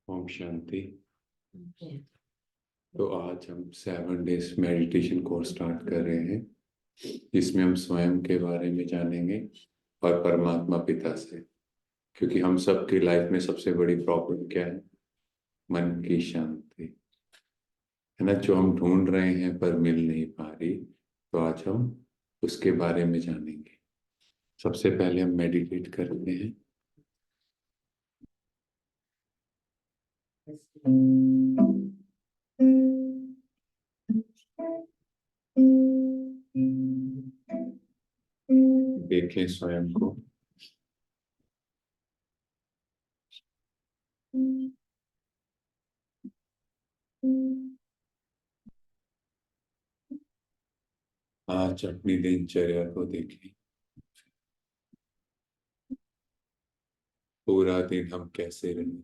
ओम शांति। तो आज हम 7 डेज मेडिटेशन कोर्स स्टार्ट कर रहे हैं, जिसमें हम स्वयं के बारे में जानेंगे और परमात्मा पिता से। क्योंकि हम सब की लाइफ में सबसे बड़ी प्रॉब्लम क्या है? मन की शांति, है ना, जो हम ढूंढ रहे हैं पर मिल नहीं पा रही। तो आज हम उसके बारे में जानेंगे। सबसे पहले हम मेडिटेट करते हैं। देखें स्वयं को। आज अपनी दिनचर्या को देखें। पूरा दिन हम कैसे रहे।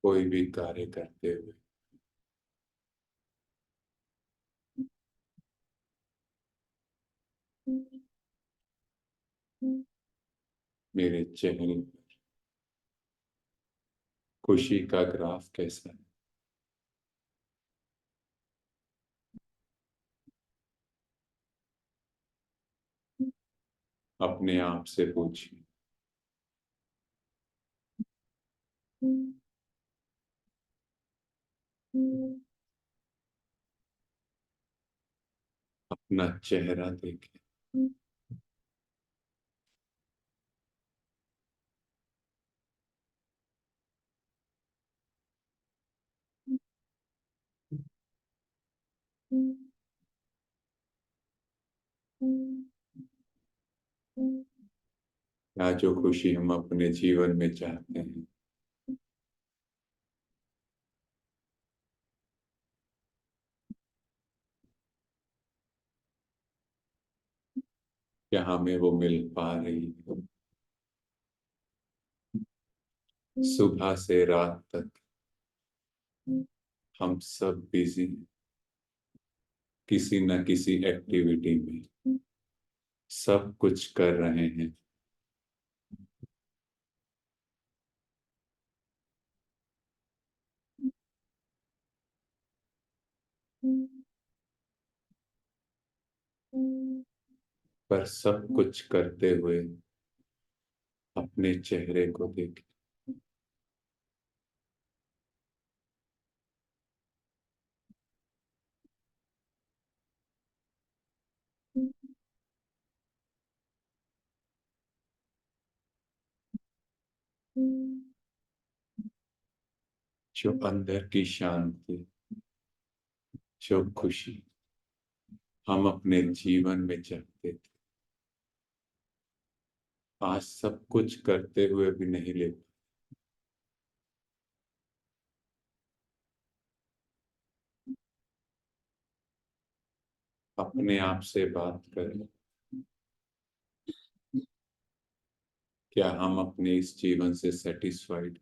कोई भी कार्य करते हुए मेरे चेहरे पर खुशी का ग्राफ कैसा है? अपने आप से पूछिए। अपना चेहरा देखें। क्या जो खुशी हम अपने जीवन में चाहते हैं, क्या हमें वो मिल पा रही है? सुबह से रात तक हम सब बिजी, किसी न किसी एक्टिविटी में सब कुछ कर रहे हैं। पर सब कुछ करते हुए अपने चेहरे को देखें। जो अंदर की शांति, जो खुशी हम अपने जीवन में चाहते थे, आज सब कुछ करते हुए भी नहीं ले। अपने आप से बात करें। क्या हम अपने इस जीवन से सेटिस्फाइड?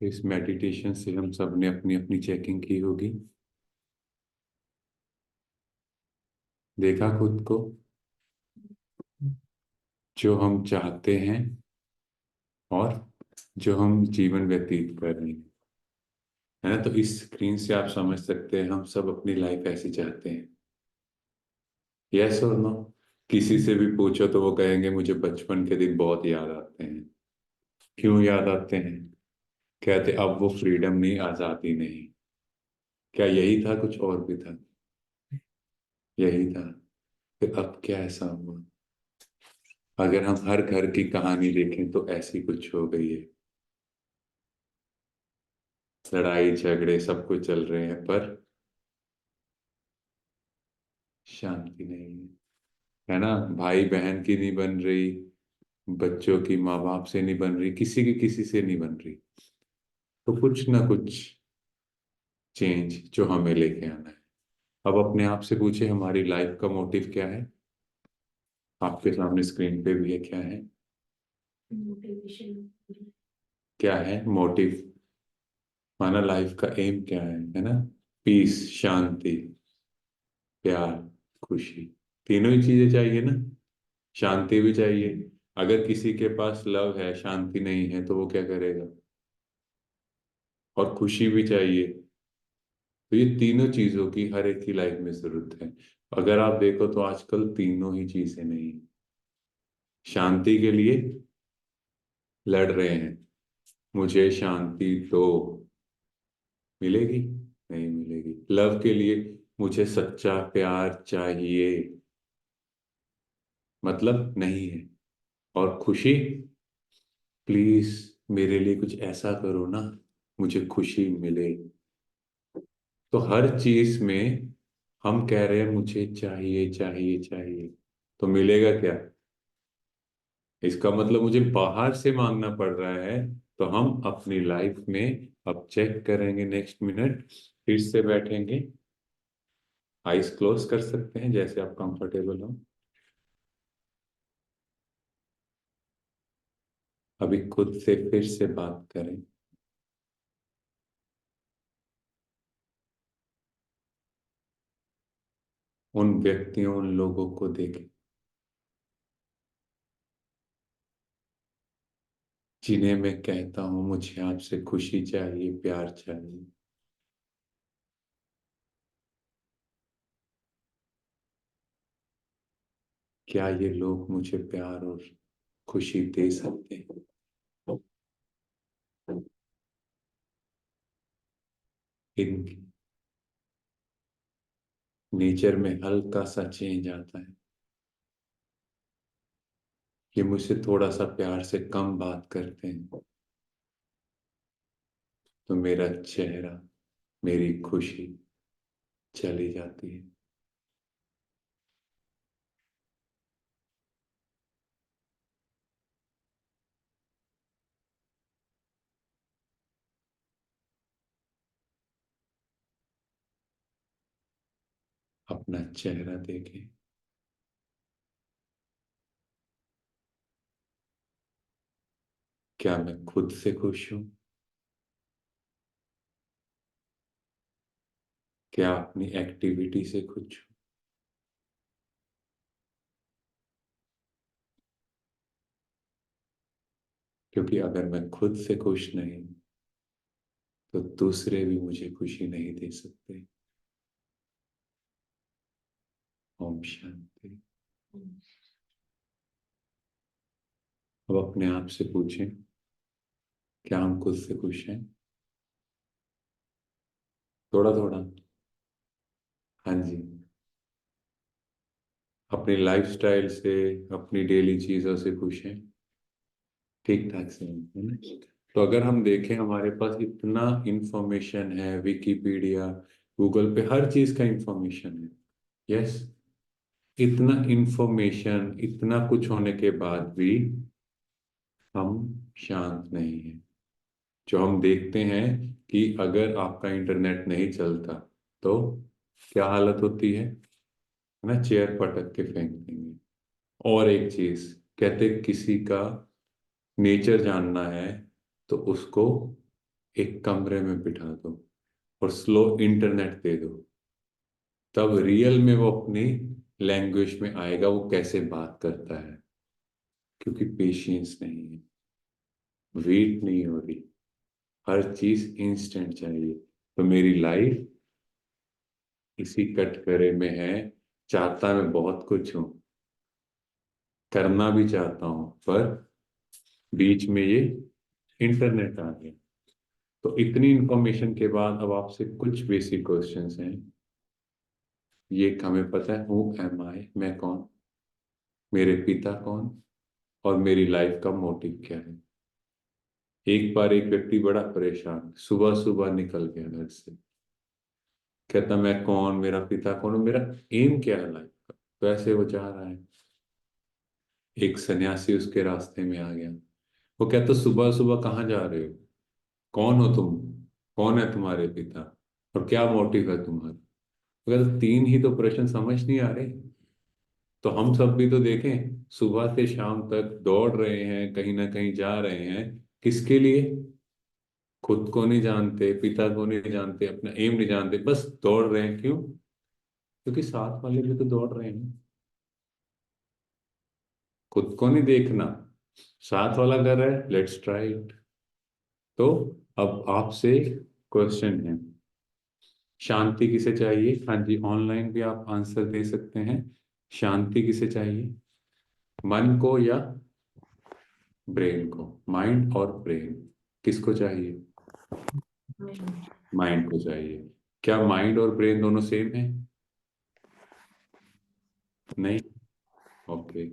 इस मेडिटेशन से हम सब ने अपनी अपनी चेकिंग की होगी। देखा खुद को, जो हम चाहते हैं और जो हम जीवन व्यतीत कर रहे हैं, है ना। तो इस स्क्रीन से आप समझ सकते हैं हम सब अपनी लाइफ ऐसी चाहते हैं। यस और नो? किसी से भी पूछो तो वो कहेंगे मुझे बचपन के दिन बहुत याद आते हैं। क्यों याद आते हैं? कहते अब वो फ्रीडम नहीं, आजादी नहीं। क्या यही था, कुछ और भी था? यही था। फिर अब क्या ऐसा हुआ? अगर हम हर घर की कहानी देखें तो ऐसी कुछ हो गई है। लड़ाई झगड़े सब कुछ चल रहे हैं पर शांति नहीं है ना। भाई बहन की नहीं बन रही, बच्चों की माँ बाप से नहीं बन रही, किसी की किसी से नहीं बन रही। तो कुछ ना कुछ चेंज जो हमें लेके आना है। अब अपने आप से पूछे हमारी लाइफ का मोटिव क्या है। आपके सामने स्क्रीन पे भी है, क्या है? मोटिवेशन। क्या है मोटिव? माना लाइफ का एम क्या है ना? पीस, शांति, प्यार, खुशी। तीनों ही चीजें चाहिए ना। शांति भी चाहिए। अगर किसी के पास लव है, शांति नहीं है, तो वो क्या करेगा? और खुशी भी चाहिए। तो ये तीनों चीजों की हर एक की लाइफ में जरूरत है। अगर आप देखो तो आजकल तीनों ही चीजें नहीं हैं। शांति के लिए लड़ रहे हैं, मुझे शांति दो, मिलेगी? नहीं मिलेगी। लव के लिए मुझे सच्चा प्यार चाहिए, मतलब नहीं है। और खुशी, प्लीज मेरे लिए कुछ ऐसा करो ना, मुझे खुशी मिले। तो हर चीज में हम कह रहे हैं मुझे चाहिए चाहिए चाहिए, तो मिलेगा क्या? इसका मतलब मुझे बाहर से मांगना पड़ रहा है। तो हम अपनी लाइफ में अब चेक करेंगे, नेक्स्ट मिनट फिर से बैठेंगे, आइज क्लोज कर सकते हैं जैसे आप कंफर्टेबल हो। अभी खुद से फिर से बात करें। उन व्यक्तियों, उन लोगों को देखें जिन्हें मैं कहता हूं मुझे आपसे खुशी चाहिए, प्यार चाहिए। क्या ये लोग मुझे प्यार और खुशी दे सकते हैं? इन नेचर में हल्का सा चेंज आता है कि मुझसे थोड़ा सा प्यार से कम बात करते हैं, तो मेरा चेहरा, मेरी खुशी चली जाती है। अपना चेहरा देखें। क्या मैं खुद से खुश हूं? क्या अपनी एक्टिविटी से खुश हूं? क्योंकि अगर मैं खुद से खुश नहीं तो दूसरे भी मुझे खुशी नहीं दे सकते। ओम शांति। अब अपने आप से पूछें, क्या हम खुद से खुश हैं? थोड़ा थोड़ा। हाँ जी। अपनी लाइफस्टाइल से, अपनी डेली चीजों से खुश हैं? ठीक ठाक से हैं, है ना। तो अगर हम देखें हमारे पास इतना इंफॉर्मेशन है, विकिपीडिया, गूगल पे हर चीज का इंफॉर्मेशन है। यस। इतना इंफॉर्मेशन, इतना कुछ होने के बाद भी हम शांत नहीं हैं। जो हम देखते हैं कि अगर आपका इंटरनेट नहीं चलता तो क्या हालत होती है ना, चेयर पटक के फेंक देंगे। और एक चीज, कहते किसी का नेचर जानना है तो उसको एक कमरे में बिठा दो और स्लो इंटरनेट दे दो, तब रियल में वो अपनी लैंग्वेज में आएगा वो कैसे बात करता है। क्योंकि पेशेंस नहीं है, वेट नहीं हो रही, हर चीज इंस्टेंट चाहिए। तो मेरी लाइफ इसी कटघरे में है। चाहता मैं बहुत कुछ हूं, करना भी चाहता हूं, पर बीच में ये इंटरनेट आ गया। तो इतनी इंफॉर्मेशन के बाद अब आपसे कुछ बेसिक क्वेश्चंस हैं। ये हमें पता है, हु एम आई, मैं कौन, मेरे पिता कौन, और मेरी लाइफ का मोटिव क्या है। एक बार एक व्यक्ति बड़ा परेशान सुबह सुबह निकल गया घर से, कहता मैं कौन, मेरा पिता कौन, और मेरा एम क्या है लाइफ का। तो ऐसे वो जा रहा है, एक सन्यासी उसके रास्ते में आ गया। वो कहता सुबह सुबह कहाँ जा रहे हो, कौन हो तुम, कौन है तुम्हारे पिता, और क्या मोटिव है तुम्हारा। तो कहता तीन ही तो प्रश्न समझ नहीं आ रहे। तो हम सब भी तो देखें, सुबह से शाम तक दौड़ रहे हैं, कहीं ना कहीं जा रहे हैं, किसके लिए। खुद को नहीं जानते, पिता को नहीं जानते, अपना एम नहीं जानते, बस दौड़ रहे हैं। क्यों? क्योंकि साथ वाले भी तो दौड़ रहे हैं। खुद को नहीं देखना, साथ वाला कर रहा है, लेट्स ट्राई इट। तो अब आपसे क्वेश्चन है, शांति किसे चाहिए? हाँ जी, ऑनलाइन भी आप आंसर दे सकते हैं। शांति किसे चाहिए, मन को या ब्रेन को? माइंड और ब्रेन, किसको चाहिए? माइंड को चाहिए। क्या माइंड और ब्रेन दोनों सेम है? नहीं। ओके।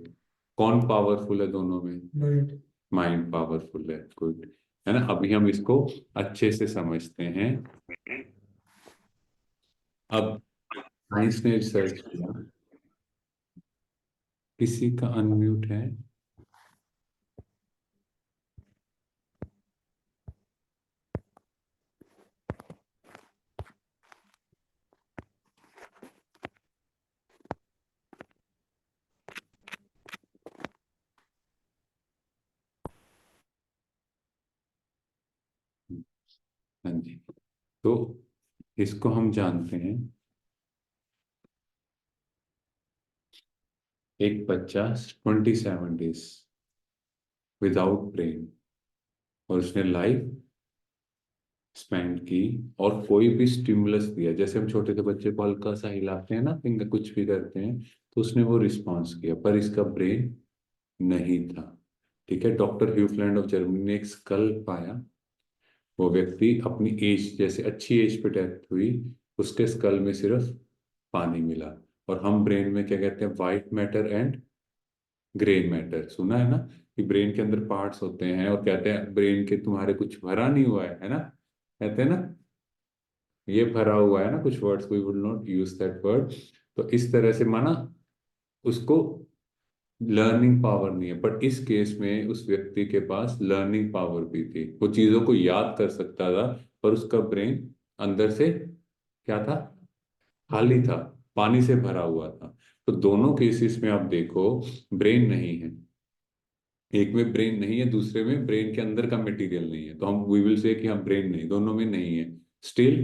कौन पावरफुल है दोनों में? माइंड। माइंड पावरफुल है, गुड। है ना? अभी हम इसको अच्छे से समझते हैं। अब साइंस ने रिसर्च किया, किसी का अनम्यूट है? हाँ जी। तो इसको हम जानते हैं, एक बच्चा 27 डेज विदाउट ब्रेन, और उसने लाइफ स्पेंड की, और कोई भी स्टिमुलस दिया, जैसे हम छोटे से बच्चे को हल्का सा हिलाते हैं ना, फिंगर कुछ भी करते हैं, तो उसने वो रिस्पॉन्स किया, पर इसका ब्रेन नहीं था। ठीक है, डॉक्टर ह्यूफलैंड ऑफ जर्मनी ने एक स्कल पाया। वो व्यक्ति अपनी एज, जैसे अच्छी एज पे डेथ हुई, उसके स्कल में सिर्फ पानी मिला। और हम ब्रेन में क्या कहते हैं, white matter and grey matter, सुना है ना, कि ब्रेन के अंदर पार्ट्स होते हैं, और कहते हैं ब्रेन के तुम्हारे कुछ भरा नहीं हुआ है ना, कहते हैं ना, ये भरा हुआ है ना, कुछ words, we would not use that word. तो इस तरह से माना उसको लर्निंग पावर नहीं है, बट इस केस में उस व्यक्ति के पास लर्निंग पावर भी थी, वो चीजों को याद कर सकता था, पर उसका ब्रेन अंदर से क्या था, खाली था, पानी से भरा हुआ था। तो दोनों केसेस में आप देखो, ब्रेन नहीं है। एक में ब्रेन नहीं है, दूसरे में ब्रेन के अंदर का मटेरियल नहीं है, तो हम वी विल से कि हम ब्रेन नहीं, दोनों में नहीं है। स्टिल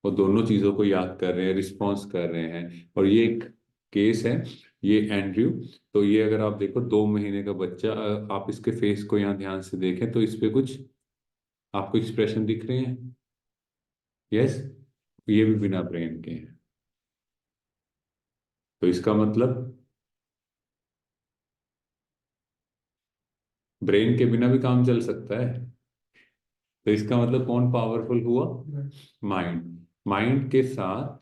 वो दोनों चीजों को याद कर रहे हैं, रिस्पॉन्स कर रहे हैं। और ये एक केस है, ये एंड्रयू। तो ये अगर आप देखो, 2 महीने का बच्चा, आप इसके फेस को यहाँ ध्यान से देखें तो इस पे कुछ आपको एक्सप्रेशन दिख रहे हैं। यस, ये भी बिना ब्रेन के हैं। तो इसका मतलब ब्रेन के बिना भी काम चल सकता है। तो इसका मतलब कौन पावरफुल हुआ? माइंड। माइंड के साथ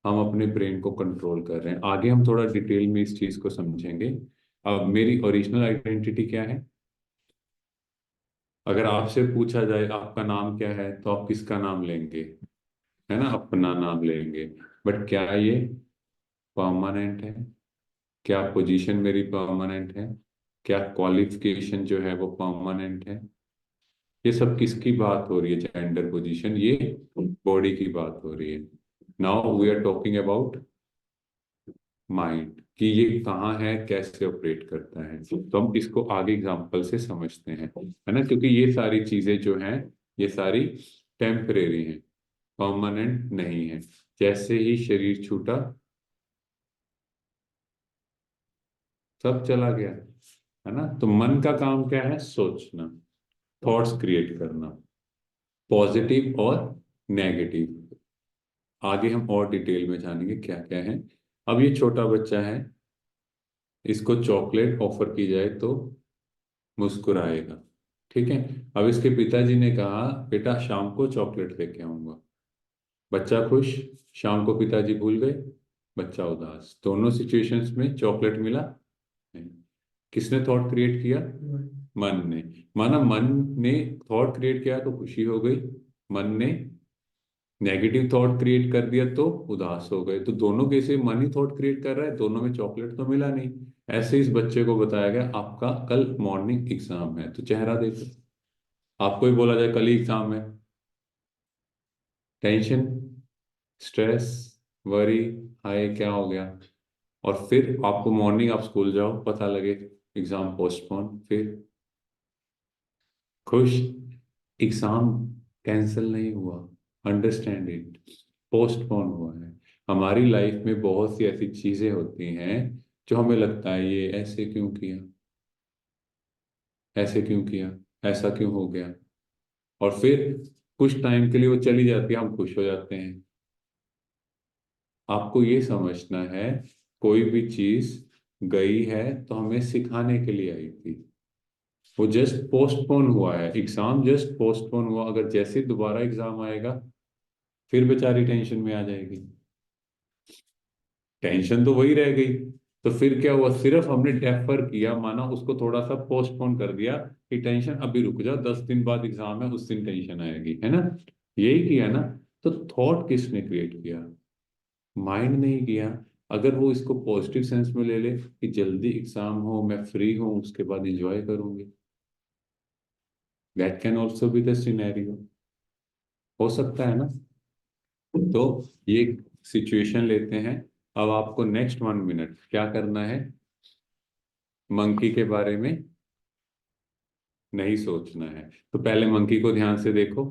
हम अपने ब्रेन को कंट्रोल कर रहे हैं। आगे हम थोड़ा डिटेल में इस चीज को समझेंगे। अब मेरी ओरिजिनल आइडेंटिटी क्या है? अगर आपसे पूछा जाए आपका नाम क्या है, तो आप किसका नाम लेंगे? है ना, अपना नाम लेंगे। बट क्या ये परमानेंट है? क्या पोजीशन मेरी परमानेंट है? क्या क्वालिफिकेशन जो है वो परमानेंट है? ये सब किसकी बात हो रही है? जेंडर पोजीशन, ये बॉडी की बात हो रही है। Now we are talking about mind, कि ये कहाँ है, कैसे ऑपरेट करता है। तो हम इसको आगे एग्जांपल से समझते हैं, है ना, क्योंकि ये सारी चीजें जो हैं, ये सारी टेम्परेरी हैं, परमानेंट नहीं है। जैसे ही शरीर छूटा, सब चला गया, है ना। तो मन का काम क्या है? सोचना, थॉट्स क्रिएट करना। पॉजिटिव और नेगेटिव। आगे हम और डिटेल में जानेंगे क्या क्या है। अब ये छोटा बच्चा है, इसको चॉकलेट ऑफर की जाए तो मुस्कुराएगा। ठीक है। अब इसके पिताजी ने कहा बेटा शाम को चॉकलेट लेके आऊंगा। बच्चा खुश, शाम को पिताजी भूल गए, बच्चा उदास। दोनों सिचुएशंस में चॉकलेट मिला नहीं। किसने थॉट क्रिएट किया? मन ने। माना मन ने थॉट क्रिएट किया तो खुशी हो गई, मन ने नेगेटिव थॉट क्रिएट कर दिया तो उदास हो गए। तो दोनों कैसे, मन ही थॉट क्रिएट कर रहा है, दोनों में चॉकलेट तो मिला नहीं। ऐसे इस बच्चे को बताया गया आपका कल मॉर्निंग एग्जाम है, तो चेहरा देखो। आपको ही बोला जाए कल ही एग्जाम है, टेंशन, स्ट्रेस, वरी, हाय क्या हो गया। और फिर आपको मॉर्निंग आप स्कूल जाओ, पता लगे एग्जाम पोस्टपोन, फिर खुश, एग्जाम कैंसिल नहीं हुआ, अंडरस्टैंड इट, पोस्टपोन हुआ है। हमारी लाइफ में बहुत सी ऐसी चीजें होती हैं जो हमें लगता है ये ऐसे क्यों किया, ऐसे क्यों किया, ऐसा क्यों हो गया। और फिर कुछ टाइम के लिए वो चली जाती है, हम खुश हो जाते हैं। आपको ये समझना है, कोई भी चीज गई है तो हमें सिखाने के लिए आई थी। वो जस्ट पोस्टपोन हुआ है, एग्जाम जस्ट पोस्टपोन हुआ। अगर जैसे दोबारा एग्जाम आएगा फिर बेचारी टेंशन में आ जाएगी, टेंशन तो वही रह गई। तो फिर क्या हुआ, सिर्फ हमने डेफर किया, माना उसको थोड़ा सा पोस्टपोन कर दिया कि टेंशन अभी रुक जा, 10 दिन बाद एग्जाम है उस दिन टेंशन आएगी, है ना। यही किया ना। तो थॉट किसने क्रिएट किया? माइंड नहीं किया। अगर वो इसको पॉजिटिव सेंस में ले ले कि जल्दी एग्जाम हो, मैं फ्री हूं, उसके बाद एंजॉय करूंगी, that can also be the scenario, हो सकता है ना। तो ये सिचुएशन लेते हैं। अब आपको नेक्स्ट 1 मिनट क्या करना है, मंकी के बारे में नहीं सोचना है। तो पहले मंकी को ध्यान से देखो।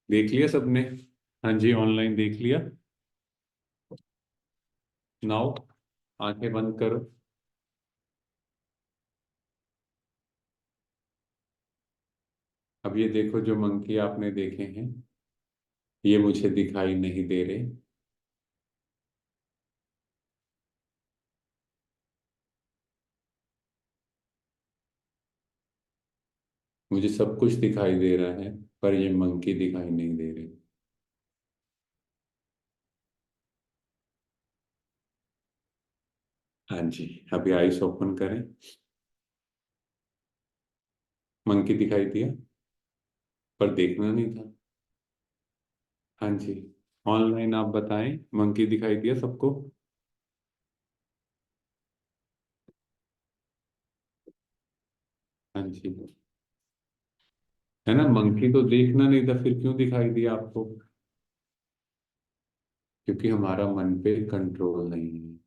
देख लिया सबने? हाँ जी, ऑनलाइन देख लिया। नाउ आंखें बंद करो। अब ये देखो, जो मंकी आपने देखे हैं ये मुझे दिखाई नहीं दे रहे। मुझे सब कुछ दिखाई दे रहा है पर ये मंकी दिखाई नहीं दे रहे। हाँ जी, अभी आईज ओपन करें। मंकी दिखाई दिया पर देखना नहीं था। हाँ जी, ऑनलाइन आप बताएं, मंकी दिखाई दिया सबको? हाँ जी, है ना। मंकी तो देखना नहीं था, फिर क्यों दिखाई दिया आपको? क्योंकि हमारा मन पे कंट्रोल नहीं है।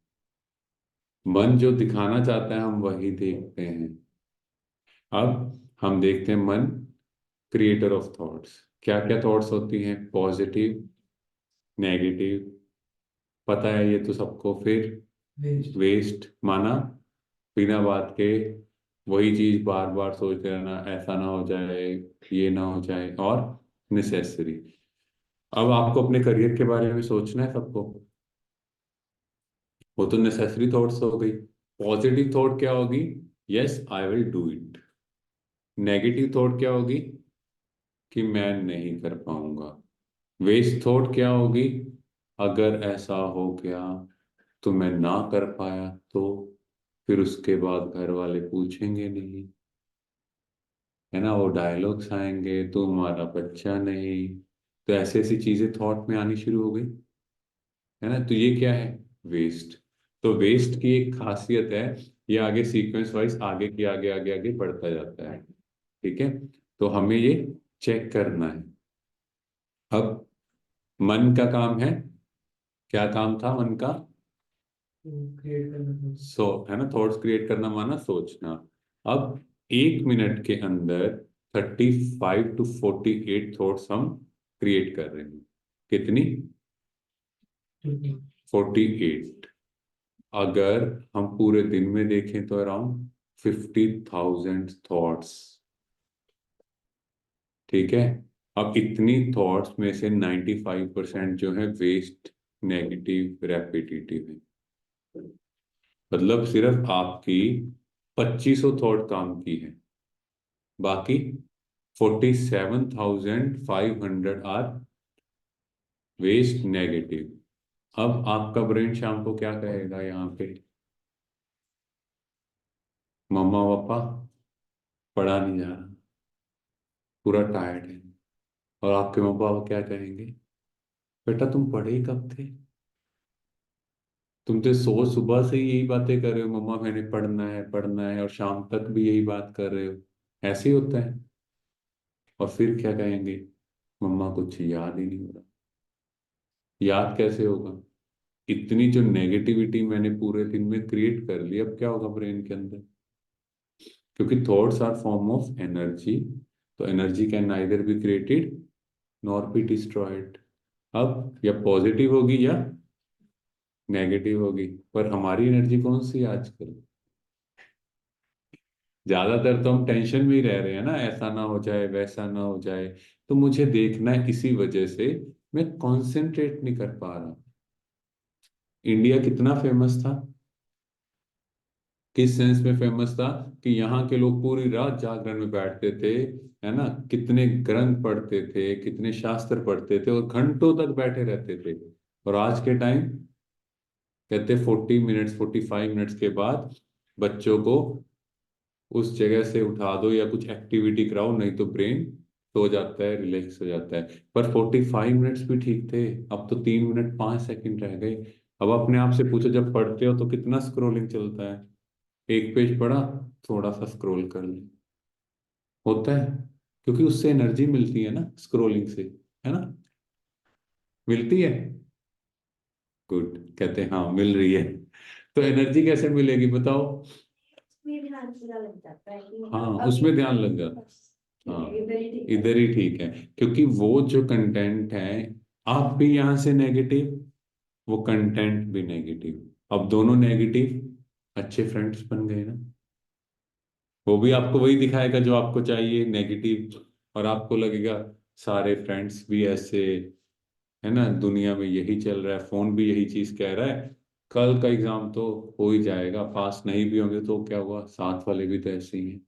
मन जो दिखाना चाहता है हम वही देखते हैं। अब हम देखते हैं मन क्रिएटर ऑफ थॉट्स। क्या क्या थॉट्स होती हैं? पॉजिटिव, नेगेटिव, पता है ये तो सबको। फिर वेस्ट, माना बिना बात के वही चीज बार बार सोचते रहना, ऐसा ना हो जाए, ये ना हो जाए। और नेसेसरी। अब आपको अपने करियर के बारे में सोचना है सबको, वो तो नेसेसरी थॉट्स हो गई। पॉजिटिव थॉट क्या होगी? Yes I will do it. Negative thought क्या होगी? कि मैं नहीं कर पाऊंगा। वेस्ट थॉट क्या होगी? अगर ऐसा हो गया तो मैं ना कर पाया तो फिर उसके बाद घर वाले पूछेंगे नहीं, है ना, वो डायलॉग्स आएंगे, तो हमारा बच्चा नहीं। तो ऐसी ऐसी चीजें थॉट में आनी शुरू हो गई, है ना। तो ये क्या है? वेस्ट। तो वेस्ट की एक खासियत है, ये आगे सीक्वेंस वाइज आगे की आगे आगे आगे बढ़ता जाता है। ठीक है। तो हमें ये चेक करना है। अब मन का काम है, क्या काम था मन का? क्रिएट करना, है ना, थॉट्स क्रिएट करना माना सोचना। अब 1 मिनट के अंदर 35 to 48 थॉट्स हम क्रिएट कर रहे हैं। कितनी? 48। अगर हम पूरे दिन में देखें तो अराउंड 50,000 थॉट्स। ठीक है। अब इतनी थॉट्स में से 95% जो है वेस्ट, नेगेटिव, रेपिटेटिव है। मतलब सिर्फ आपकी 2500 थॉट काम की है, बाकी 47,500 आर वेस्ट, नेगेटिव। अब आपका ब्रेन शाम को क्या कहेगा यहाँ पे? मम्मा पापा पढ़ा नहीं जा रहा, पूरा टायर्ड है। और आपके मम्मा पापा क्या कहेंगे? बेटा तुम पढ़े ही कब थे? तुम तो सो सुबह से ही यही बातें कर रहे हो, मम्मा मैंने पढ़ना है, और शाम तक भी यही बात कर रहे हो। ऐसे ही होता है। और फिर क्या कहेंगे? मम्मा कुछ याद ही नहीं हो रहा। याद कैसे होगा? इतनी जो नेगेटिविटी मैंने पूरे दिन में क्रिएट कर ली, अब क्या होगा ब्रेन के अंदर? क्योंकि thoughts are form of energy, तो energy can neither be created nor be destroyed. अब या पॉजिटिव होगी या नेगेटिव होगी। पर हमारी एनर्जी कौन सी है आजकल? ज्यादातर तो हम टेंशन में ही रह रहे हैं ना, ऐसा ना हो जाए, वैसा ना हो जाए। तो मुझे देखना है, इसी वजह से मैं कंसंट्रेट नहीं कर पा रहा। इंडिया कितना फेमस था? किस सेंस में फेमस था? कि यहाँ के लोग पूरी रात जागरण में बैठते थे, है ना, कितने ग्रंथ पढ़ते थे, कितने शास्त्र पढ़ते थे, और घंटों तक बैठे रहते थे। और आज के टाइम कहते 40 मिनट्स, 45 मिनट्स के बाद बच्चों को उस जगह से उठा दो या कुछ एक्टिविटी कराओ, नहीं तो ब्रेन सो जाता है, रिलैक्स हो जाता है। पर 45 मिनट्स भी ठीक थे, अब तो 3 मिनट 5 सेकंड रह गए। अब अपने आप से पूछो, जब पढ़ते हो तो कितना स्क्रोलिंग चलता है? एक पेज पढ़ा, थोड़ा सा स्क्रोल कर ले, होता है। क्योंकि उससे एनर्जी मिलती है ना, स्क्रोलिंग से, है ना? मिलती है। गुड, कहते हैं हाँ मिल रही है। तो एनर्जी कैसे मिलेगी बताओ? में ध्यान पूरा लग जाता है कि हाँ, मतलब अब उसमें ध्यान लग जाता है। हाँ, इधर ही ठीक है। इधर ही ठीक है। क्योंकि वो जो कंटेंट है, आप भी यहां से नेगेटिव, वो कंटेंट भी नेगेटिव, अब दोनों नेगेटिव अच्छे फ्रेंड्स बन गए ना। वो भी आपको वही दिखाएगा जो आपको चाहिए, नेगेटिव। और आपको लगेगा सारे फ्रेंड्स भी ऐसे, है ना, दुनिया में यही चल रहा है, फोन भी यही चीज कह रहा है। कल का एग्जाम तो हो ही जाएगा, पास नहीं भी होंगे तो क्या हुआ, साथ वाले भी तो ऐसे ही हैं।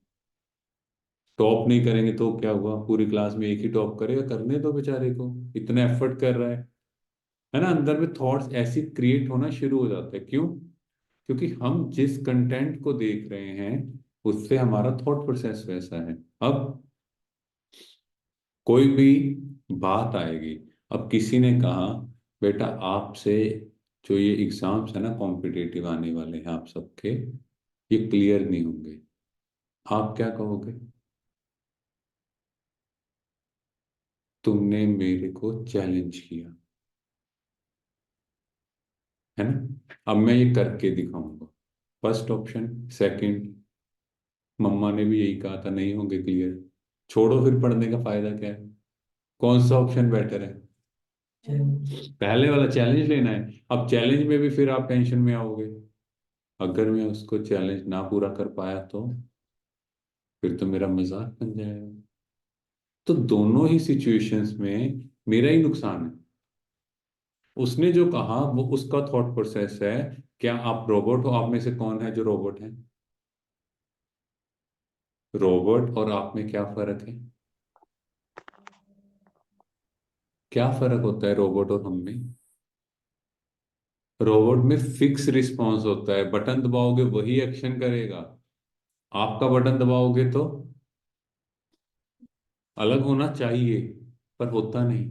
टॉप नहीं करेंगे तो क्या हुआ, पूरी क्लास में एक ही टॉप करेगा, करने दो बेचारे को, इतना एफर्ट कर रहा है ना। अंदर में थॉट्स ऐसी क्रिएट होना शुरू हो जाते हैं। क्यों? क्योंकि हम जिस कंटेंट को देख रहे हैं, उससे हमारा थॉट प्रोसेस वैसा है। अब कोई भी बात आएगी, अब किसी ने कहा बेटा आपसे जो ये एग्जाम्स है ना कॉम्पिटिटिव आने वाले हैं आप सबके, ये क्लियर नहीं होंगे, आप क्या कहोगे? तुमने मेरे को चैलेंज किया, है ना, अब मैं ये करके दिखाऊंगा। First option. सेकंड, मम्मा ने भी यही कहा था नहीं होंगे क्लियर, छोड़ो फिर पढ़ने का फायदा क्या है। कौन सा ऑप्शन बेटर है? पहले वाला, चैलेंज लेना है। अब चैलेंज में भी फिर आप टेंशन में आओगे, अगर मैं उसको चैलेंज ना पूरा कर पाया तो फिर तो मेरा मजाक बन जाएगा। तो दोनों ही सिचुएशंस में मेरा ही नुकसान है। उसने जो कहा वो उसका थॉट प्रोसेस है। क्या आप रोबोट हो? आप में से कौन है जो रोबोट है? रोबोट और आप में क्या फर्क है? क्या फर्क होता है रोबोट और हम में? रोबोट में फिक्स रिस्पॉन्स होता है, बटन दबाओगे वही एक्शन करेगा। आपका बटन दबाओगे तो अलग होना चाहिए, पर होता नहीं।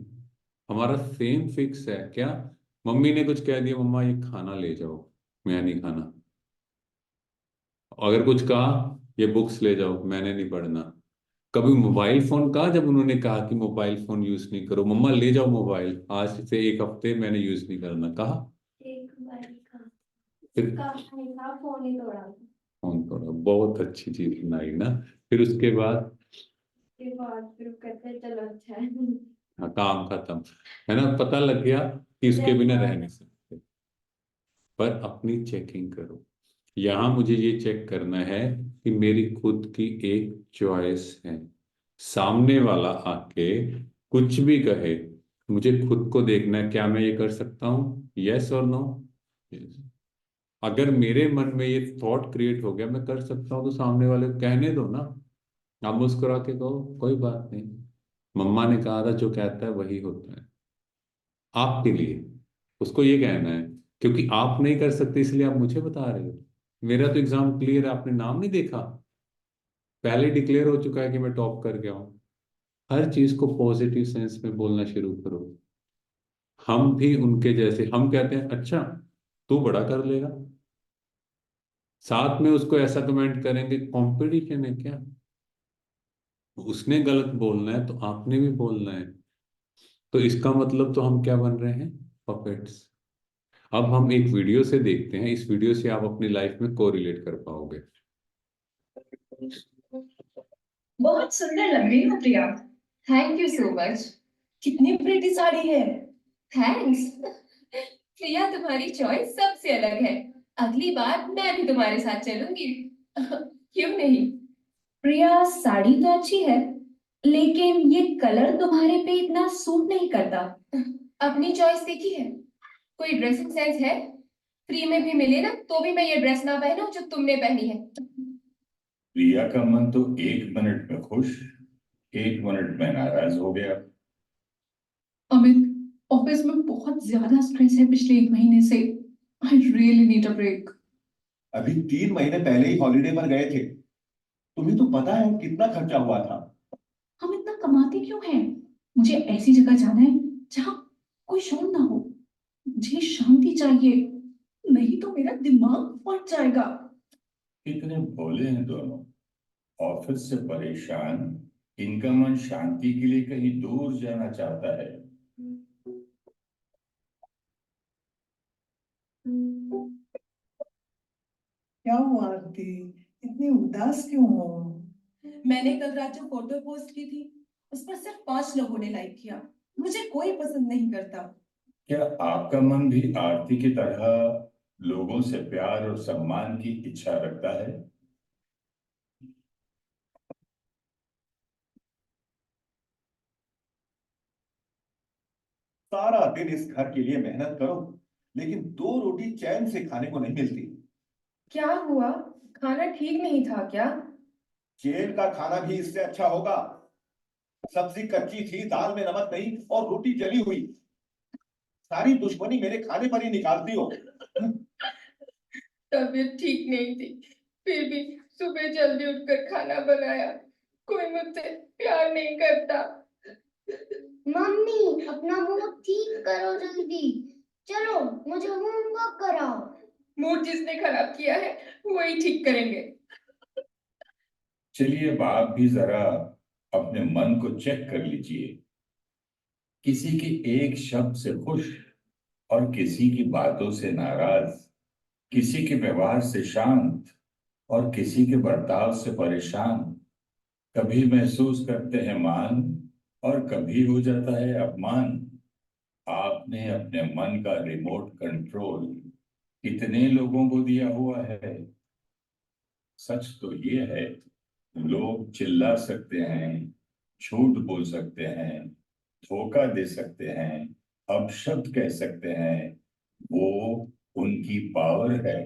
हमारा सेम फिक्स है। क्या? मम्मी ने कुछ कह दिया, मम्मा ये खाना ले जाओ, मैं नहीं खाना। अगर कुछ कहा, ये बुक्स ले जाओ, मैंने नहीं पढ़ना। कभी मोबाइल फोन कहा, जब उन्होंने कहा कि मोबाइल फोन यूज नहीं करो, मम्मा ले जाओ मोबाइल, आज से 1 हफ्ते मैंने यूज नहीं करना, कहा? एक बार का फिर उसका नहीं था, फोन ही तोड़ा था। फोन करो, बहुत अच्छी चीज सुनाई ना। फिर उसके बाद के बाद फिर कहते चलो अच्छा है। हाँ, काम खत्म, है ना, पता लग गया कि इसके बिना जैसा रह नहीं सकते। पर अपनी चेकिंग करो। यहाँ मुझे ये चेक करना है कि मेरी खुद की एक चॉइस है। सामने वाला आके कुछ भी कहे, मुझे खुद को देखना है, क्या मैं ये कर सकता हूँ, यस और नो। अगर मेरे मन में ये थॉट क्रिएट हो गया मैं कर सकता हूँ, तो सामने वाले को कहने दो ना। आप मुस्कुरा के कहो कोई बात नहीं, मम्मा ने कहा था जो कहता है वही होता है। आपके लिए उसको ये कहना है, क्योंकि आप नहीं कर सकते इसलिए आप मुझे बता रहे हो। मेरा तो एग्जाम क्लियर है, आपने नाम नहीं देखा, पहले डिक्लेयर हो चुका है कि मैं टॉप कर गया हूँ। हर चीज को पॉजिटिव सेंस में बोलना शुरू करो। हम भी उनके जैसे, हम कहते हैं अच्छा तू बड़ा कर लेगा, साथ में उसको ऐसा कमेंट करेंगे कंपटीशन है क्या, उसने गलत बोलना है तो आपने भी बोलना है। तो इसका मतलब तो हम क्या बन रहे हैं, पपेट्स। अब हम एक वीडियो से देखते हैं, इस वीडियो से आप अपनी लाइफ में कोरिलेट कर पाओगे। बहुत सुंदर लग रही हो Priya. Thank you so much. कितनी प्रिटी साड़ी है। थैंक्स। प्रिया तुम्हारी चॉइस सबसे अलग है। अगली बार मैं भी तुम्हारे साथ चलूंगी। क्यों नहीं? प्रिया साड़ी तो अच्छी है, लेकिन ये कलर तुम्हारे पे इतना सूट नहीं करता। अपनी चॉइस देखी है? कोई ड्रेसिंग सेंस है? फ्री में भी मिले ना तो भी मैं ये ड्रेस ना पहनूं जो तुमने पहनी है। प्रिया का मन तो 1 मिनट में खुश, 1 मिनट में नाराज हो गया। अमित, ऑफिस में बहुत ज्यादा स्ट्रेस है पिछले 1 महीने से। I really need a break. अभी 3 महीने पहले ही हॉलीडे पर गए थे। तुम्हें तो पता है कितना खर्चा हुआ था। हम इतना कमाते क्यों हैं? मुझे ऐसी जगह जाना है जहाँ कोई शोर ना हो। मुझे शांति चाहिए, नहीं तो मेरा दिमाग फट जाएगा। कितने भोले हैं दोनों। ऑफिस से परेशान, इनका मन शांति के लिए कहीं दूर जाना चाहता है। क्या हुआ आरती, इतनी उदास क्यों हो? मैंने कल रात जो फोटो पोस्ट की थी, उस पर सिर्फ 5 लोगों ने लाइक किया। मुझे कोई पसंद नहीं करता। क्या आपका मन भी आरती की तरह लोगों से प्यार और सम्मान की इच्छा रखता है? सारा दिन इस घर के लिए मेहनत करो, लेकिन 2 रोटी चैन से खाने को नहीं मिलती। क्या हुआ? खाना ठीक नहीं था क्या? जेल का खाना भी इससे अच्छा होगा। सब्जी कच्ची थी, दाल में नमक नहीं और रोटी जली हुई। सारी दुश्मनी मेरे खाने पर ही निकालती हो। तबीयत ठीक नहीं थी, फिर भी सुबह जल्दी उठकर खाना बनाया। कोई मुझसे प्यार नहीं करता। मम्मी अपना मुंह ठीक करो जल्दी। चलो मुझे होमवर्क कराओ। मूड जिसने खराब किया है वही ठीक करेंगे। चलिए अब आप भी जरा अपने मन को चेक कर लीजिए। किसी के एक शब्द से खुश और किसी की बातों से नाराज, किसी के व्यवहार से शांत और किसी के बर्ताव से परेशान। कभी महसूस करते हैं मान और कभी हो जाता है अपमान। आपने अपने मन का रिमोट कंट्रोल कितने लोगों को दिया हुआ है? सच तो ये है, लोग चिल्ला सकते हैं, झूठ बोल सकते हैं, धोखा दे सकते हैं, अपशब्द कह सकते हैं, वो उनकी पावर है।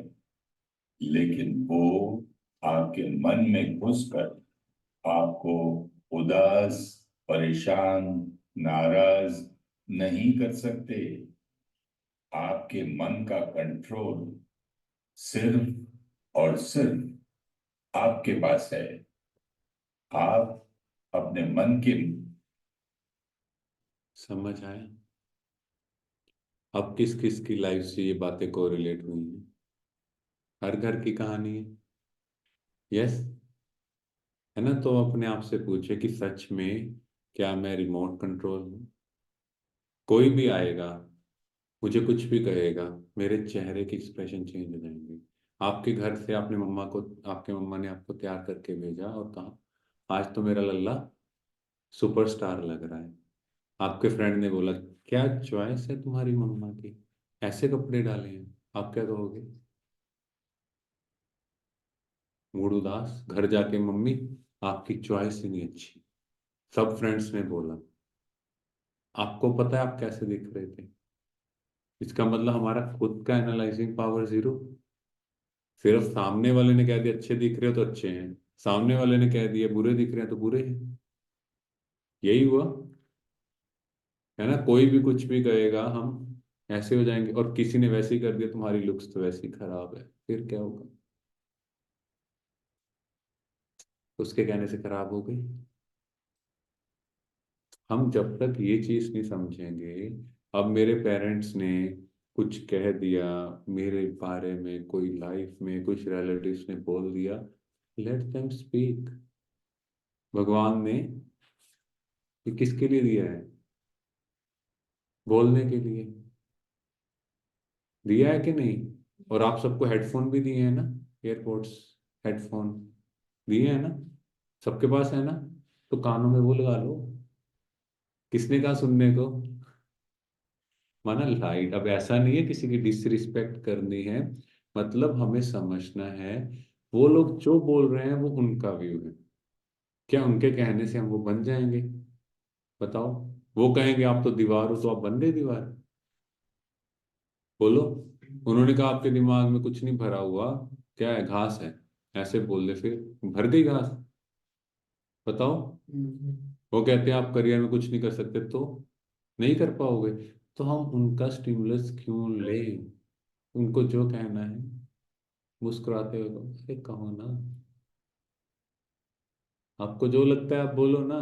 लेकिन वो आपके मन में घुसकर आपको उदास, परेशान, नाराज नहीं कर सकते। आपके मन का कंट्रोल सिर्फ और सिर्फ आपके पास है। आप अपने मन के समझ आया अब किस किस की लाइफ से ये बातें कोरिलेट हुई हैं? हर घर की कहानी है, यस, है ना। तो अपने आप से पूछे कि सच में क्या मैं रिमोट कंट्रोल हूँ? कोई भी आएगा, मुझे कुछ भी कहेगा, मेरे चेहरे के एक्सप्रेशन चेंज हो जाएंगे। आपके घर से आपने मम्मा को, आपके मम्मा ने आपको तैयार करके भेजा और कहा आज तो मेरा लल्ला सुपरस्टार लग रहा है। आपके फ्रेंड ने बोला क्या चॉइस है तुम्हारी मम्मा की, ऐसे कपड़े डाले हैं, आप क्या कहोगे? मूड उदास, घर जाके मम्मी आपकी चॉइस ही नहीं अच्छी, सब फ्रेंड्स ने बोला। आपको पता है आप कैसे दिख रहे थे? इसका मतलब हमारा खुद का एनालाइजिंग पावर जीरो। सिर्फ सामने वाले ने कह दिया अच्छे दिख रहे हो तो अच्छे हैं, सामने वाले ने कह दिया बुरे दिख रहे हैं तो बुरे हैं। यही हुआ है ना। कोई भी कुछ भी कहेगा हम ऐसे हो जाएंगे, और किसी ने वैसे ही कर दिया तुम्हारी लुक्स तो वैसे ही खराब है, फिर क्या होगा? उसके कहने से खराब हो गई। हम जब तक ये चीज नहीं समझेंगे, अब मेरे पेरेंट्स ने कुछ कह दिया मेरे बारे में, कोई लाइफ में कुछ रिलेटिव्स ने बोल दिया, लेट देम स्पीक। भगवान ने ये किसके लिए दिया है? बोलने के लिए दिया है कि नहीं? और आप सबको हेडफोन भी दिए हैं ना, एयरपोर्ट्स, हेडफोन दिए हैं ना, सबके पास है ना, तो कानों में वो लगा लो। किसने कहा सुनने को? माना लाइट। अब ऐसा नहीं है किसी की डिसरिस्पेक्ट करनी है, मतलब हमें समझना है वो लोग जो बोल रहे हैं वो उनका व्यू है। क्या उनके कहने से हम वो बन जाएंगे? बताओ। वो कहेंगे आप तो दीवार हो, तो आप बन गए दीवार। बोलो। उन्होंने कहा आपके दिमाग में कुछ नहीं भरा हुआ, क्या है, घास है, ऐसे बोल दे, फिर भर गई घास। बताओ। वो कहते हैं आप करियर में कुछ नहीं कर सकते, तो नहीं कर पाओगे। तो हम उनका स्टिमुलस क्यों ले? उनको जो कहना है मुस्कुराते हुए कहो, अरे कहो ना, आपको जो लगता है आप बोलो ना।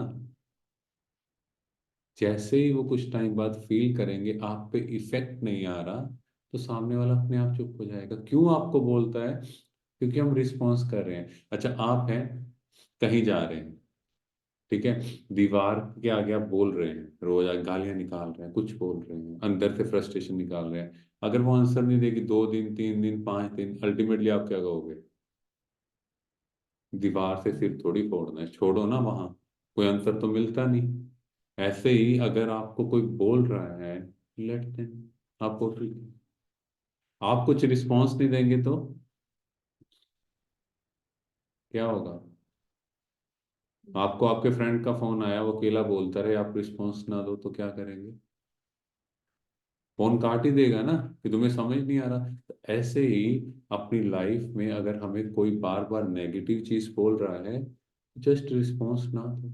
जैसे ही वो कुछ टाइम बाद फील करेंगे आप पे इफेक्ट नहीं आ रहा, तो सामने वाला अपने आप चुप हो जाएगा। क्यों आपको बोलता है? क्योंकि हम रिस्पॉन्स कर रहे हैं। अच्छा, आप हैं कहीं जा रहे हैं, ठीक है, दीवार के आगे आप बोल रहे हैं, रोज आप गालियां निकाल रहे हैं, कुछ बोल रहे हैं, अंदर से फ्रस्ट्रेशन निकाल रहे हैं। अगर वो आंसर नहीं देगी 2 दिन, 3 दिन, 5 दिन, अल्टीमेटली आप क्या कहोगे? दीवार से सिर थोड़ी फोड़ना है, छोड़ो ना, वहां कोई आंसर तो मिलता नहीं। ऐसे ही अगर आपको कोई बोल रहा है, लेट देम, आप बोल रही, आप कुछ रिस्पॉन्स नहीं देंगे तो क्या होगा? आपको आपके फ्रेंड का फोन आया, वो अकेला बोलता रहे, आप रिस्पॉन्स ना दो तो क्या करेंगे? फोन काट ही देगा ना, कि तुम्हें समझ नहीं आ रहा। तो ऐसे ही अपनी लाइफ में अगर हमें कोई बार बार नेगेटिव चीज बोल रहा है, जस्ट रिस्पॉन्स ना दो,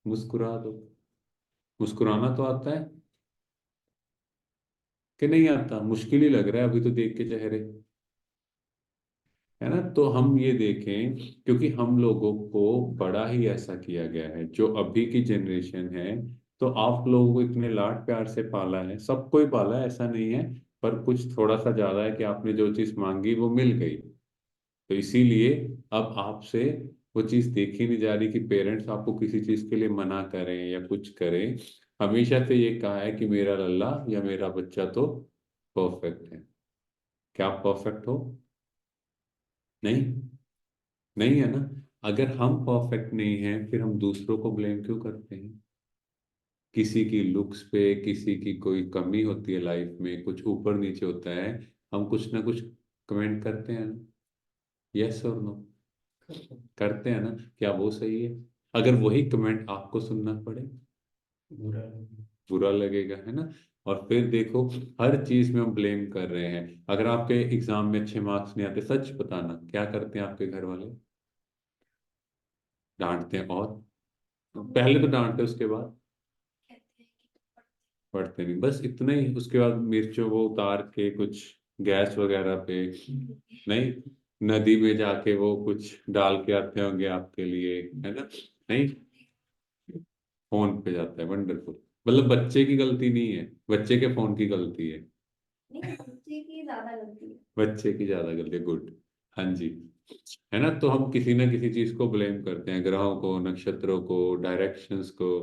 मुस्कुरा दो। मुस्कुराना तो आता है कि नहीं आता? मुश्किल ही लग रहा है अभी तो देख के चेहरे, है ना। तो हम ये देखें, क्योंकि हम लोगों को बड़ा ही ऐसा किया गया है, जो अभी की जनरेशन है, तो आप लोगों को इतने लाड प्यार से पाला है, सबको ही पाला है, ऐसा नहीं है। पर कुछ थोड़ा सा ज्यादा है कि आपने जो चीज मांगी वो मिल गई, तो इसीलिए अब आपसे वो चीज देखी नहीं जा रही कि पेरेंट्स आपको किसी चीज के लिए मना करें या कुछ करें। हमेशा से ये कहा है कि मेरा लल्ला या मेरा बच्चा तो परफेक्ट है। क्या आप परफेक्ट हो? नहीं, नहीं है ना। अगर हम परफेक्ट नहीं हैं, फिर हम दूसरों को ब्लेम क्यों करते हैं? किसी की लुक्स पे, किसी की कोई कमी होती है लाइफ में, कुछ ऊपर नीचे होता है, हम कुछ ना कुछ कमेंट करते हैं ना। यस और नो? करते हैं ना। क्या वो सही है? अगर वही कमेंट आपको सुनना पड़े, बुरा लगेगा, है ना। और फिर देखो, हर चीज में हम ब्लेम कर रहे हैं। अगर आपके एग्जाम में अच्छे मार्क्स नहीं आते, सच बताना क्या करते हैं आपके घर वाले? डांटते हैं, और पहले तो डांटते हैं, उसके बाद पढ़ते नहीं, बस इतना ही। उसके बाद मिर्चों वो उतार के कुछ गैस वगैरह पे, नहीं, नदी में जाके वो कुछ डाल के आते होंगे आपके लिए, है ना। नहीं, फोन पे जाता है, वंडरफुल। मतलब बच्चे की गलती नहीं है, बच्चे के फोन की गलती है। नहीं, बच्चे की ज्यादा गलती है। बच्चे की ज्यादा गलती, गुड। हाँ जी। है ना। तो हम किसी ना किसी चीज को ब्लेम करते हैं, ग्रहों को, नक्षत्रों को, डायरेक्शंस को,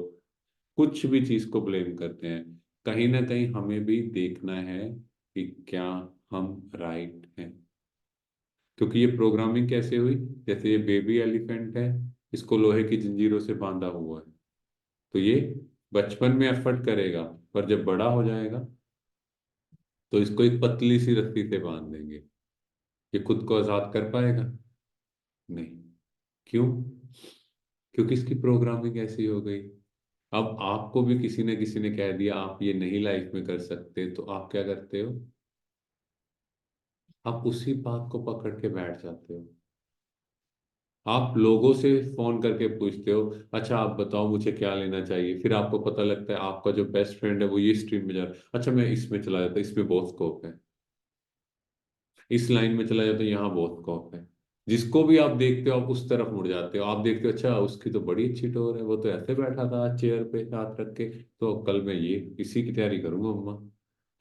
कुछ भी चीज को ब्लेम करते हैं। कहीं ना कहीं हमें भी देखना है कि क्या हम राइट हैं। क्योंकि ये प्रोग्रामिंग कैसे हुई? जैसे ये बेबी एलिफेंट है, इसको लोहे की जंजीरों से बांधा हुआ है, तो ये बचपन में एफर्ट करेगा, पर जब बड़ा हो जाएगा तो इसको एक पतली सी रस्सी से बांध देंगे। ये खुद को आजाद कर पाएगा? नहीं। क्यों? क्योंकि इसकी प्रोग्रामिंग ऐसी हो गई। अब आपको भी किसी ने कह दिया आप ये नहीं लाइफ में कर सकते, तो आप क्या करते हो? आप उसी बात को पकड़ के बैठ जाते हो। आप लोगों से फोन करके पूछते हो, अच्छा आप बताओ मुझे क्या लेना चाहिए, फिर आपको पता लगता है आपका जो बेस्ट फ्रेंड है वो ये स्ट्रीम में जा रहा है, अच्छा मैं इसमें चला जाता, इसमें बहुत स्कोप है, इस लाइन में चला जाता, यहाँ बहुत स्कोप है। जिसको भी आप देखते हो आप उस तरफ मुड़ जाते हो, आप देखते हो अच्छा उसकी तो बड़ी अच्छी टोर है, वो तो ऐसे बैठा था चेयर पे हाथ रख के, तो कल मैं ये इसी की तैयारी करूंगा अम्मा।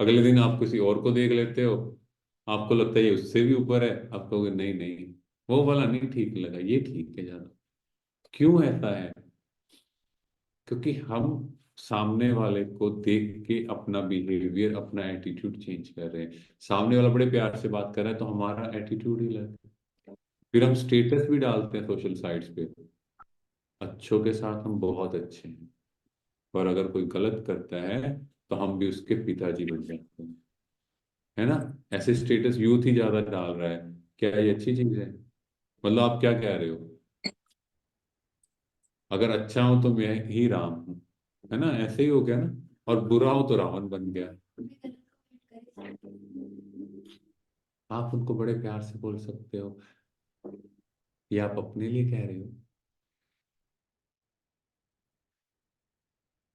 अगले दिन आप किसी और को देख लेते हो, आपको लगता है ये उससे भी ऊपर है, आप कहोगे नहीं नहीं वो वाला नहीं ठीक लगा, ये ठीक है ज्यादा। क्यों ऐसा है? क्योंकि हम सामने वाले को देख के अपना बिहेवियर अपना एटीट्यूड चेंज कर रहे हैं। सामने वाला बड़े प्यार से बात कर रहा है तो हमारा एटीट्यूड ही लग, फिर हम स्टेटस भी डालते हैं सोशल साइट्स पे, अच्छों के साथ हम बहुत अच्छे हैं, और अगर कोई गलत करता है तो हम भी उसके पिताजी बन जाते हैं, है ना? ऐसे स्टेटस यूथ ही ज्यादा डाल रहा है। क्या ये अच्छी चीज है? मतलब आप क्या कह रहे हो? अगर अच्छा हो तो मैं ही राम हूँ, है ना? ऐसे ही हो गया ना। और बुरा हो तो रावण बन गया। आप उनको बड़े प्यार से बोल सकते हो, ये आप अपने लिए कह रहे हो,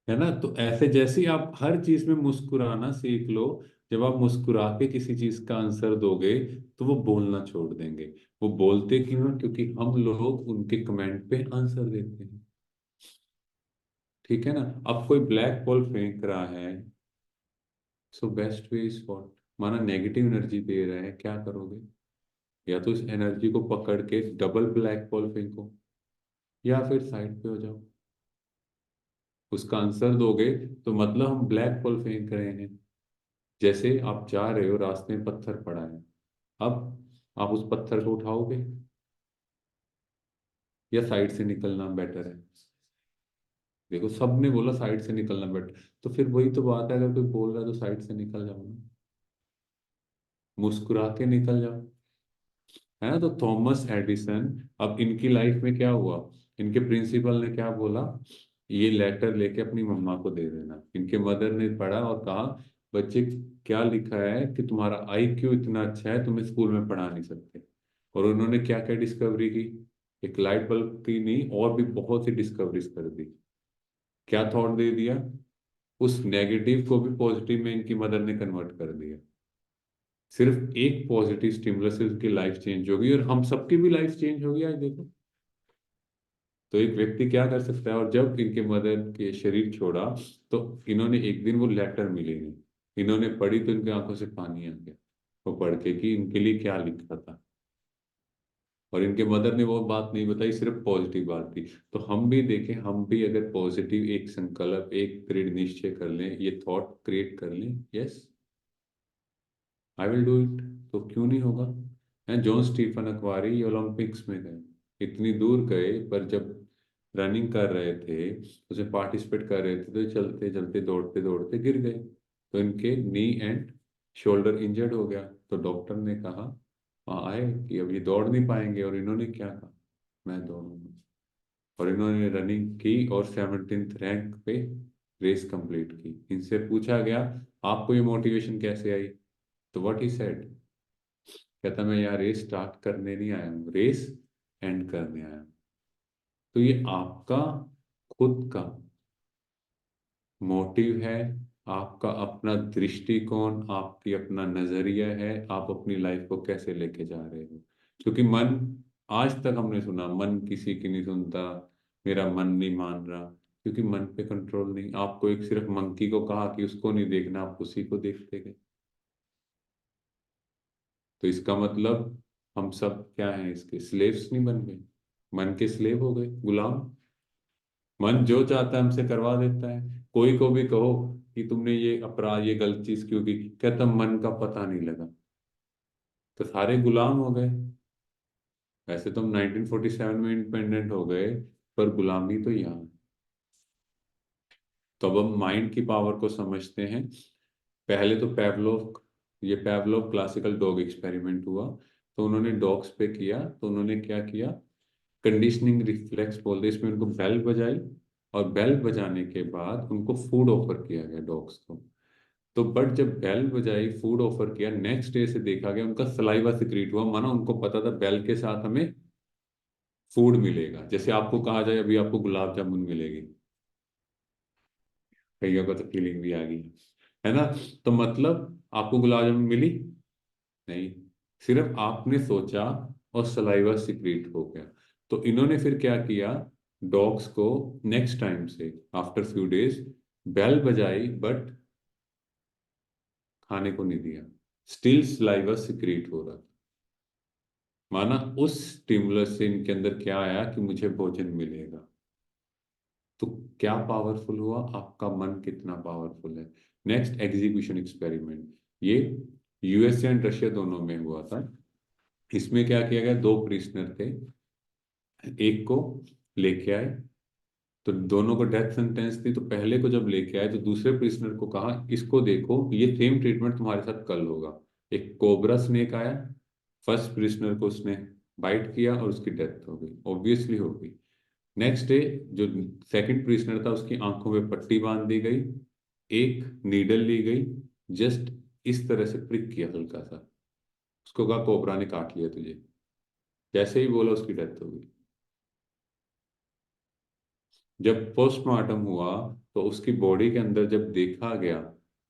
है ना? तो ऐसे जैसे ही आप हर चीज में मुस्कुराना सीख लो, जब आप मुस्कुरा के किसी चीज का आंसर दोगे तो वो बोलना छोड़ देंगे। वो बोलते क्यों हैं? क्योंकि हम लोग उनके कमेंट पे आंसर देते हैं। ठीक है ना? अब कोई ब्लैक बॉल फेंक रहा है, so best way is what, माना नेगेटिव एनर्जी दे रहा है, क्या करोगे? या तो इस एनर्जी को पकड़ के डबल ब्लैक बॉल फेंको, या फिर साइड पे हो जाओ। उसका आंसर दोगे तो मतलब हम ब्लैक बॉल फेंक रहे हैं। जैसे आप जा रहे हो, रास्ते में पत्थर पड़ा है, अब आप उस पत्थर को उठाओगे या साइड से निकलना बेटर है? देखो सबने बोला साइड से निकलना बेटर, तो फिर वही तो बात है, अगर कोई बोल रहा है तो साइड से निकल जाओ ना, मुस्कुरा के निकल जाओ, है ना? तो थॉमस एडिसन, अब इनकी लाइफ में क्या हुआ, इनके प्रिंसिपल ने क्या बोला, ये लेटर लेके अपनी मम्मा को दे देना। इनके मदर ने पढ़ा और कहा बच्चे क्या लिखा है कि तुम्हारा आईक्यू इतना अच्छा है तुम्हें स्कूल में पढ़ा नहीं सकते। और उन्होंने क्या क्या डिस्कवरी की, एक लाइट बल्ब की नहीं और भी बहुत सी डिस्कवरीज कर दी। क्या थॉट दे दिया, उस नेगेटिव को भी पॉजिटिव में इनकी मदर ने कन्वर्ट कर दिया। सिर्फ एक पॉजिटिव स्टिमुलस से उसकी लाइफ चेंज होगी और हम सबकी भी लाइफ चेंज होगी। आज देखो तो एक व्यक्ति क्या कर सकता है। और जब इनके मदर के शरीर छोड़ा तो इन्होंने एक दिन वो लेटर मिली नहीं, इन्होंने पढ़ी तो इनकी आंखों से पानी आ गया वो पढ़ के कि इनके लिए क्या लिखा था। और इनके मदर ने वो बात नहीं बताई, सिर्फ पॉजिटिव बात थी। तो हम भी देखें, हम भी अगर पॉजिटिव एक संकल्प एक दृढ़ निश्चय कर लें, ये थॉट क्रिएट कर लें, yes I will do it, तो क्यों नहीं होगा? हैं जॉन स्टीफन अकवारी ये ओलंपिक्स में गए, इतनी दूर गए, पर जब रनिंग कर रहे थे, उसमें पार्टिसिपेट कर रहे थे, तो चलते चलते दौड़ते दौड़ते गिर गए, तो इनके नी एंड शोल्डर इंजर्ड हो गया। तो डॉक्टर ने कहा वहाँ आए कि अब ये दौड़ नहीं पाएंगे, और इन्होंने क्या कहा, मैं दौड़ूंगा। और इन्होंने रनिंग की और 17th रैंक पे रेस कंप्लीट की। इनसे पूछा गया आपको ये मोटिवेशन कैसे आई, तो व्हाट ही सेड, कहता मैं यहाँ रेस स्टार्ट करने नहीं आया हूँ, रेस एंड करने आया हूँ। तो ये आपका खुद का मोटिव है, आपका अपना दृष्टिकोण, आपकी अपना नजरिया है, आप अपनी लाइफ को कैसे लेके जा रहे हो। क्योंकि मन, आज तक हमने सुना मन किसी की नहीं सुनता, मेरा मन नहीं मान रहा, क्योंकि मन पे कंट्रोल नहीं। आपको एक सिर्फ मंकी को कहा कि उसको नहीं देखना, आप उसी को देखते गए। तो इसका मतलब हम सब क्या हैं, इसके स्लेव्स नहीं बन गए, मन के स्लेव हो गए, गुलाम। मन जो चाहता है हमसे करवा देता है। कोई को भी कहो कि तुमने ये अपराध ये गलत चीज क्यों की, कहता मन का पता नहीं लगा। तो सारे गुलाम हो गए। वैसे तो हम 1947 में इंडिपेंडेंट हो गए, पर गुलामी तो यहाँ है। तो अब हम माइंड की पावर को समझते हैं। पहले तो पेवलोव, ये पेवलोव क्लासिकल डॉग एक्सपेरिमेंट हुआ, तो उन्होंने डॉग्स पे किया, तो उन्होंने क्या किया, कंडीशनिंग रिफ्लेक्स बोलते हैं, इसमें उनको बेल बजाई और बेल बजाने के बाद उनको फूड ऑफर किया गया डॉग्स को। तो बट जब बेल बजाई, फूड ऑफर किया, नेक्स्ट डे से देखा गया उनका सलाइवा सिक्रीट हुआ, माना उनको पता था बेल के साथ हमें फूड मिलेगा। जैसे आपको कहा जाए अभी आपको गुलाब जामुन मिलेगी, कईयों को तो फीलिंग भी आ गई है ना। तो मतलब आपको गुलाब जामुन मिली नहीं, सिर्फ आपने सोचा और सलाइवा सिक्रीट हो गया। तो इन्होंने फिर क्या किया, डॉग्स को नेक्स्ट टाइम से आफ्टर फ्यू डेज बेल बजाई बट खाने को नहीं दिया, स्टिल सलाइवा सिक्रीट हो रहा था। माना उस स्टिमुलस से इनके अंदर क्या आया कि मुझे भोजन मिलेगा। तो क्या पावरफुल हुआ, आपका मन कितना पावरफुल है। नेक्स्ट एग्जीक्यूशन एक्सपेरिमेंट, ये यूएसए एंड रशिया दोनों में हुआ था। इसमें क्या किया गया, दो प्रिजनर थे, एक को लेके आए, तो दोनों को डेथ सेंटेंस थी। तो पहले को जब लेके आए तो दूसरे प्रिजनर को कहा इसको देखो, ये सेम ट्रीटमेंट तुम्हारे साथ कल होगा। एक कोबरा स्नेक आया, फर्स्ट प्रिजनर को उसने बाइट किया और उसकी डेथ हो गई, ऑब्वियसली हो गई। नेक्स्ट डे जो सेकंड प्रिजनर था उसकी आंखों में पट्टी बांध दी गई, एक नीडल ली गई, जस्ट इस तरह से प्रिक किया हल्का सा, उसको कहा कोबरा ने काट लिया तुझे, जैसे ही बोला उसकी डेथ हो गई। जब पोस्टमार्टम हुआ तो उसकी बॉडी के अंदर जब देखा गया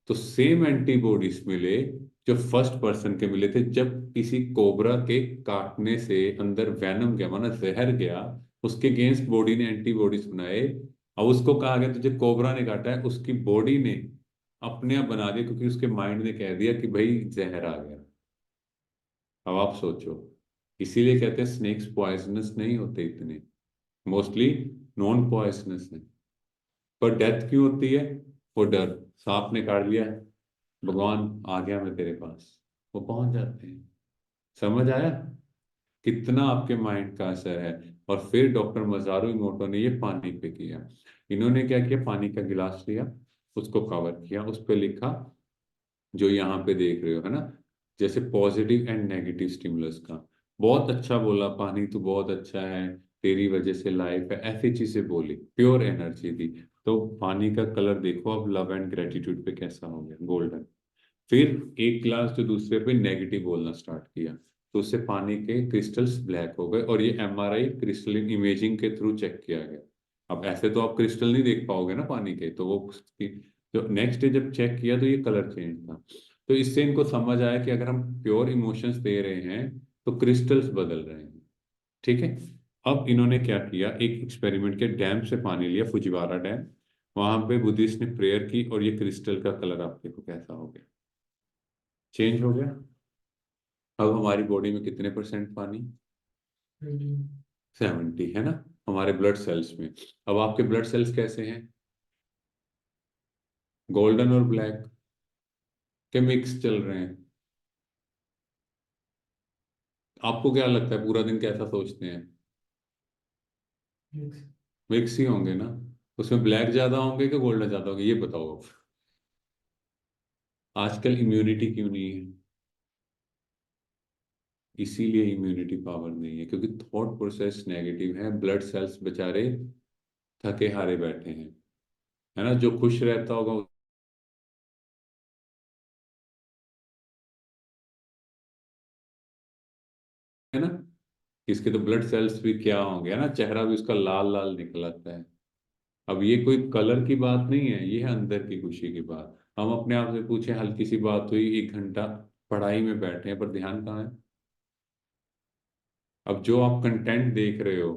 तो सेम एंटीबॉडीज मिले जो फर्स्ट पर्सन के मिले थे। जब किसी कोबरा के काटने से अंदर वैनम गया, माना जहर गया, उसके अगेंस्ट बॉडी ने एंटीबॉडीज बनाए। अब उसको कहा गया तुझे कोबरा ने काटा है, उसकी बॉडी ने अपने आप बना दिया क्योंकि उसके माइंड ने कह दिया कि भाई जहर आ गया। अब आप सोचो, इसीलिए कहते हैं स्नेक्स पॉइजनस नहीं होते इतने, मोस्टली नॉन पॉइजनस है। पर डेथ क्यों होती है, वो डर, सांप ने काट लिया, भगवान आ गया मैं तेरे पास, वो पहुंच जाते हैं। समझ आया कितना आपके माइंड का असर है। और फिर डॉक्टर मजारू इमोटो ने ये पानी पे किया। इन्होंने क्या किया, पानी का गिलास लिया, उसको कवर किया, उस पर लिखा जो यहाँ पे देख रहे हो है ना, जैसे पॉजिटिव एंड नेगेटिव स्टिमुलस का। बहुत अच्छा बोला, पानी तो बहुत अच्छा है, तेरी वजह से लाइफ है, ऐसी चीजें बोली, प्योर एनर्जी दी। तो पानी का कलर देखो अब लव एंड ग्रेटिट्यूड पे कैसा हो गया, गोल्डन। फिर एक गिलास जो दूसरे पे नेगेटिव बोलना स्टार्ट किया, तो उससे पानी के क्रिस्टल्स ब्लैक हो गए, और ये एमआरआई क्रिस्टलिन इमेजिंग के थ्रू चेक किया गया। अब ऐसे तो आप क्रिस्टल नहीं देख पाओगे ना पानी के, तो वो जो नेक्स्ट डे जब चेक किया तो ये कलर चेंज था। तो इससे इनको समझ आया कि अगर हम प्योर इमोशंस दे रहे हैं तो क्रिस्टल्स बदल रहे हैं। ठीक है। अब इन्होंने क्या किया, एक एक्सपेरिमेंट के डैम से पानी लिया, फुजिवारा डैम, वहां पे बुद्धिस्ट ने प्रेयर की और ये क्रिस्टल का कलर आप देखो कैसा हो गया, चेंज हो गया। अब हमारी बॉडी में कितने परसेंट पानी, 70 है ना, हमारे ब्लड सेल्स में। अब आपके ब्लड सेल्स कैसे हैं, गोल्डन और ब्लैक के मिक्स चल रहे हैं। आपको क्या लगता है पूरा दिन कैसा सोचते हैं, मिक्स ही होंगे ना। उसमें ब्लैक ज्यादा होंगे कि गोल्डन ज्यादा होंगे, ये बताओ आप। आजकल इम्यूनिटी क्यों नहीं है, इसीलिए इम्यूनिटी पावर नहीं है क्योंकि थॉट प्रोसेस नेगेटिव है, ब्लड सेल्स बेचारे थके हारे बैठे हैं, है ना। जो खुश रहता होगा है ना, इसके तो ब्लड सेल्स भी क्या होंगे, है ना, चेहरा भी उसका लाल लाल निकल आता है। अब ये कोई कलर की बात नहीं है, ये है अंदर की खुशी की बात। हम अपने आप से पूछे, हल्की सी बात हुई, 1 घंटा पढ़ाई में बैठे हैं पर ध्यान कहाँ है। अब जो आप कंटेंट देख रहे हो,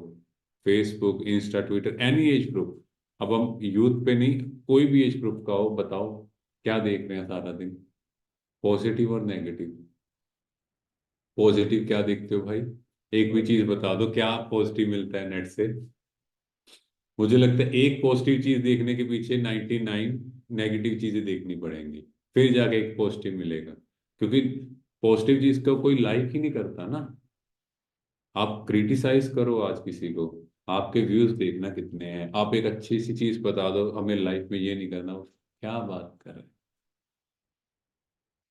Facebook, Insta, Twitter, any age group, अब हम यूथ पे नहीं, कोई भी एज ग्रुप का हो, बताओ क्या देख रहे हैं सारा दिन, पॉजिटिव और नेगेटिव। पॉजिटिव क्या देखते हो भाई, एक भी चीज बता दो क्या पॉजिटिव मिलता है नेट से। मुझे लगता है एक पॉजिटिव चीज देखने के पीछे 99 नेगेटिव चीजें देखनी पड़ेंगी, फिर जाके एक पॉजिटिव मिलेगा। क्योंकि पॉजिटिव चीज का कोई लाइक ही नहीं करता ना। आप क्रिटिसाइज करो आज किसी को, आपके व्यूज देखना कितने हैं, आप एक अच्छी सी चीज बता दो हमें लाइफ में ये नहीं करना, क्या बात कर रहे हैं।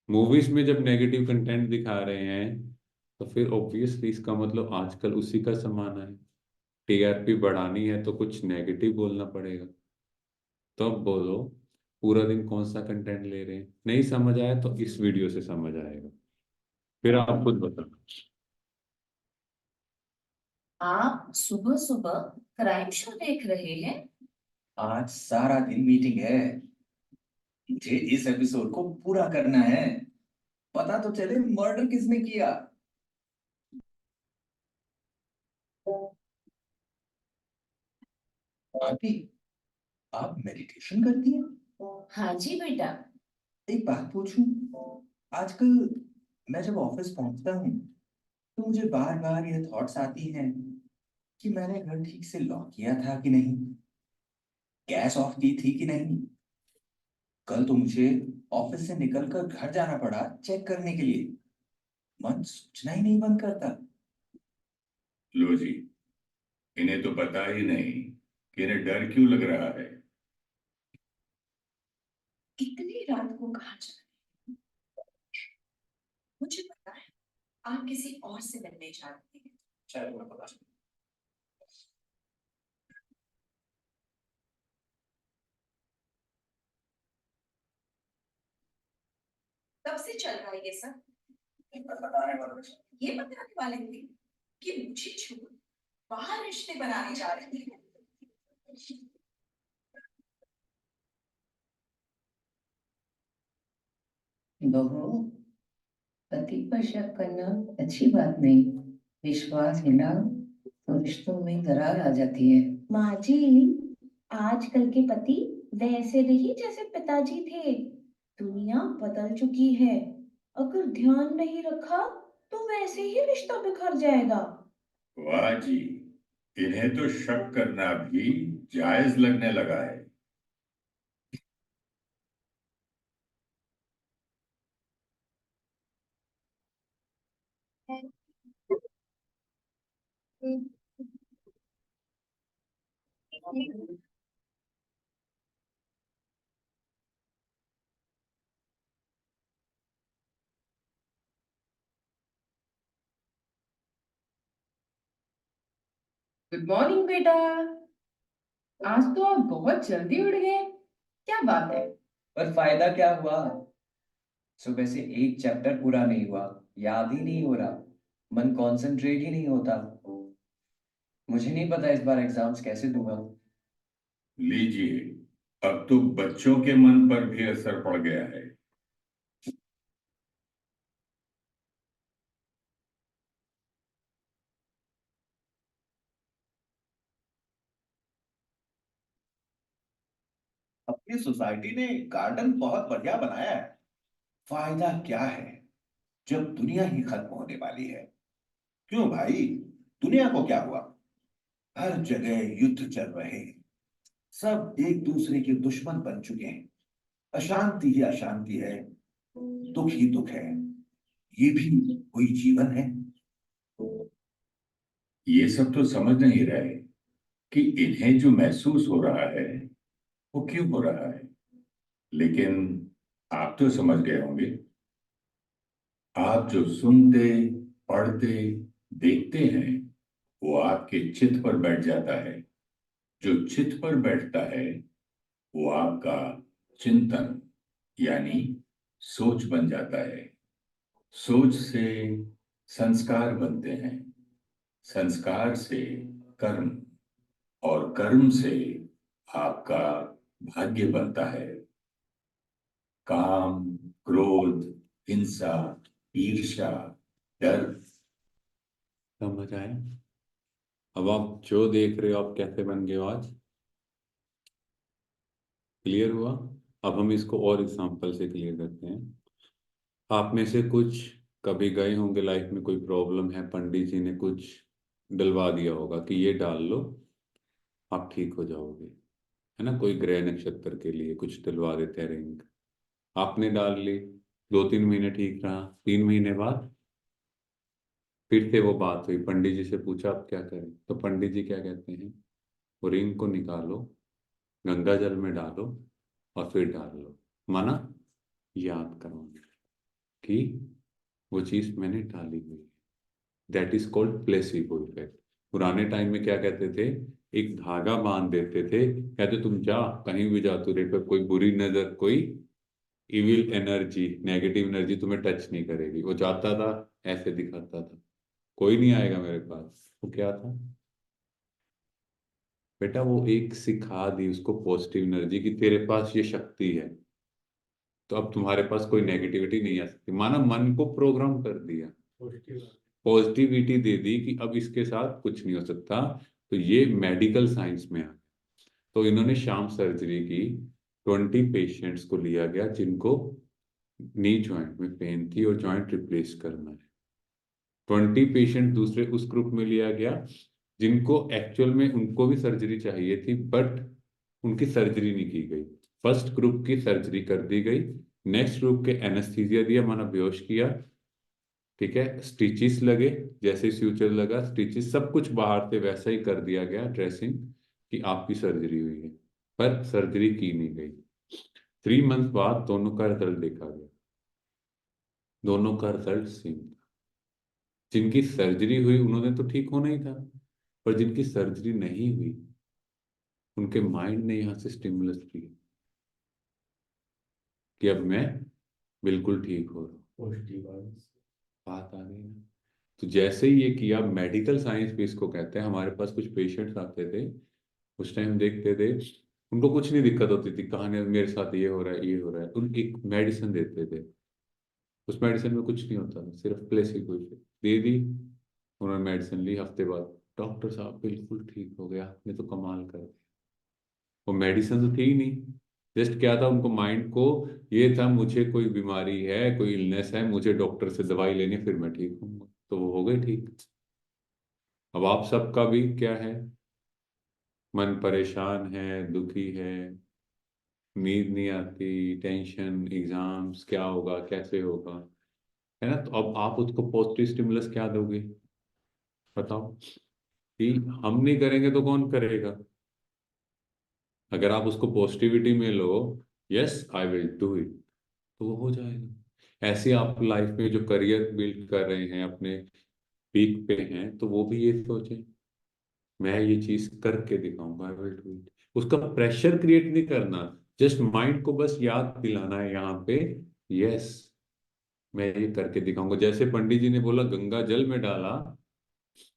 मूवीज में जब नेगेटिव कंटेंट दिखा रहे हैं तो फिर ऑब्वियसली इसका मतलब आजकल उसी का जमाना है। टीआरपी बढ़ानी है तो कुछ नेगेटिव बोलना पड़ेगा। तो अब बोलो, पूरा दिन कौन सा कंटेंट ले रहे हैं? नहीं समझ आया तो इस वीडियो से समझ आएगा, फिर आप खुद बताओ। आप सुबह सुबह क्राइम शो देख रहे हैं? आज सारा दिन मीटिंग है। मुझे इस एपिसोड को पूरा करना है। पता तो चले मर्डर किसने किया। आंटी, आप मेडिटेशन करती हैं? हाँ जी बेटा। एक बात पूछूं? आजकल मैं जब ऑफिस पहुंचता हूँ तो मुझे बार बार ये थॉट्स आती हैं कि मैंने घर ठीक से लॉक किया था कि नहीं, गैस ऑफ की थी कि नहीं। कल तो मुझे ऑफिस से निकलकर घर जाना पड़ा चेक करने के लिए। मन सोचना ही नहीं बंद करता। लो जी, इन्हें तो पता ही नहीं कि इन्हें डर क्यों लग रहा है। इतनी रात को कहाँ जा रहे हैं? मुझे पता है आप किसी और से मिलने जा रहे हैं। शायद तुम्हें पता नहीं। कब से चल रहा है ये सब? बताने वाला था। ये बताने वाले थे कि मुझे छोड़ बाहर रिश्ते बनाने जा रहे हैं। बहू, पति पर शक करना अच्छी बात नहीं। विश्वास हिला तो रिश्तों में दरार आ जाती है। माँ जी, आजकल के पति वैसे नहीं जैसे पिताजी थे। दुनिया बदल चुकी है। अगर ध्यान नहीं रखा तो वैसे ही रिश्ता बिखर जाएगा। वाह जी, इन्हें तो शक करना भी जायज लगने लगा है। गुड मॉर्निंग बेटा। आज तो आप बहुत जल्दी उठ गए, क्या बात है? पर फायदा क्या हुआ? सुबह से एक चैप्टर पूरा नहीं हुआ, याद ही नहीं हो रहा, मन कंसंट्रेट ही नहीं होता। मुझे नहीं पता इस बार एग्जाम्स कैसे दूंगा। लीजिए, अब तो बच्चों के मन पर भी असर पड़ गया है। अपनी सोसाइटी ने गार्डन बहुत बढ़िया बनाया है। फायदा क्या है जब दुनिया ही खत्म होने वाली है? क्यों भाई, दुनिया को क्या हुआ? हर जगह युद्ध चल रहे हैं। सब एक दूसरे के दुश्मन बन चुके हैं। अशांति ही अशांति है, दुख ही दुख है। ये भी कोई जीवन है? ये सब तो समझ नहीं रहे कि इन्हें जो महसूस हो रहा है वो क्यों हो रहा है। लेकिन आप तो समझ गए होंगे। आप जो सुनते, पढ़ते, देखते हैं वो आपके चित्त पर बैठ जाता है। जो चित्त पर बैठता है वो आपका चिंतन यानी सोच बन जाता है। सोच से संस्कार बनते हैं, संस्कार से कर्म, और कर्म से आपका भाग्य बनता है। काम, क्रोध, हिंसा, ईर्ष्या, डर। समझ आया? अब आप जो देख रहे हो, आप कैसे बन गए हो आज? क्लियर हुआ? अब हम इसको और एग्जांपल से क्लियर करते हैं। आप में से कुछ कभी गए होंगे लाइफ में, कोई प्रॉब्लम है, पंडित जी ने कुछ डलवा दिया होगा कि ये डाल लो आप ठीक हो जाओगे, है ना? कोई ग्रह नक्षत्र के लिए कुछ डलवा देते हैं रिंग, आपने डाल ली, 2-3 महीने ठीक रहा, 3 महीने बाद फिर से वो बात हुई, पंडित जी से पूछा आप क्या करें, तो पंडित जी क्या कहते हैं, वो रिंग को निकालो, गंगा जल में डालो और फिर डाल लो। माना? याद करो कि वो चीज मैंने डाली हुई है। That is called placebo effect. पुराने टाइम में क्या कहते थे, एक धागा बांध देते थे, कहते तुम जा, कहीं भी जा, तेरे पे कोई बुरी नजर, कोई इविल एनर्जी, नेगेटिव एनर्जी तुम्हें टच नहीं करेगी। वो जाता था, ऐसे दिखाता था, कोई नहीं आएगा मेरे पास। वो क्या था बेटा, वो एक सिखा दी उसको पॉजिटिव एनर्जी की तेरे पास ये शक्ति है, तो अब तुम्हारे पास कोई नेगेटिविटी नहीं आ सकती। माना मन को प्रोग्राम कर दिया, पॉजिटिविटी दे दी कि अब इसके साथ कुछ नहीं हो सकता। तो ये मेडिकल साइंस में आ, तो इन्होंने शाम सर्जरी की, 20 पेशेंट्स को लिया गया जिनको नी जॉइंट में पेन थी और जॉइंट रिप्लेस करना है। 20 पेशेंट दूसरे उस ग्रुप में लिया गया जिनको एक्चुअल में उनको भी सर्जरी चाहिए थी, बट उनकी सर्जरी नहीं की गई। फर्स्ट ग्रुप की सर्जरी कर दी गई, नेक्स्ट ग्रुप के एनेस्थीसिया दिया, माना बेहोश किया, ठीक है, स्टिचेस लगे, जैसे फ्यूचर लगा स्टिचेस, सब कुछ बाहर से वैसा ही कर दिया गया ड्रेसिंग कि आपकी सर्जरी हुई है, पर सर्जरी की नहीं गई। 3 मंथ बाद दोनों का रिजल्ट देखा गया, दोनों का रिजल्ट सेम था। जिनकी सर्जरी हुई उन्होंने तो ठीक होना ही था, पर जिनकी सर्जरी नहीं हुई उनके माइंड ने यहाँ से स्टिमुलस लिया कि अब मैं बिल्कुल ठीक हो रहा हूँ। बात आ गई ना। तो जैसे ही ये किया, मेडिकल साइंस भी इसको कहते हैं। हमारे पास कुछ पेशेंट्स आते थे, उस टाइम देखते थे, उनको कुछ नहीं दिक्कत होती थी, कहानी मेरे साथ ये हो रहा है, ये हो रहा है, उन एक मेडिसिन देते थे, उस मेडिसिन में कुछ नहीं होता था, सिर्फ प्लेसिबो दे दी, उन्होंने मेडिसिन ली, हफ्ते बाद डॉक्टर साहब बिल्कुल ठीक हो गया, आपने तो कमाल कर दिया। वो मेडिसिन तो थी ही नहीं, जस्ट क्या था, उनको माइंड को ये था मुझे कोई बीमारी है, कोई इलनेस है, मुझे डॉक्टर से दवाई लेनी है, फिर मैं ठीक हूँ, तो वो हो गए ठीक। अब आप सबका भी क्या है, मन परेशान है, दुखी है, नींद नहीं आती, टेंशन, एग्जाम्स क्या होगा, कैसे होगा, है ना। तो अब आप उसको पॉजिटिव स्टिमुलस क्या दोगे, बताओ। कि हम नहीं करेंगे तो कौन करेगा। अगर आप उसको पॉजिटिविटी में लो, yes I will do it, तो वो हो जाएगा। ऐसे आप लाइफ में जो करियर बिल्ड कर रहे हैं, अपने पीक पे हैं, तो वो भी ये सोचें मैं ये चीज करके दिखाऊंगा, आई विल डू इट। उसका प्रेशर क्रिएट नहीं करना, जस्ट माइंड को बस याद दिलाना है यहाँ पे, यस मैं ये करके दिखाऊंगा। जैसे पंडित जी ने बोला गंगा जल में डाला,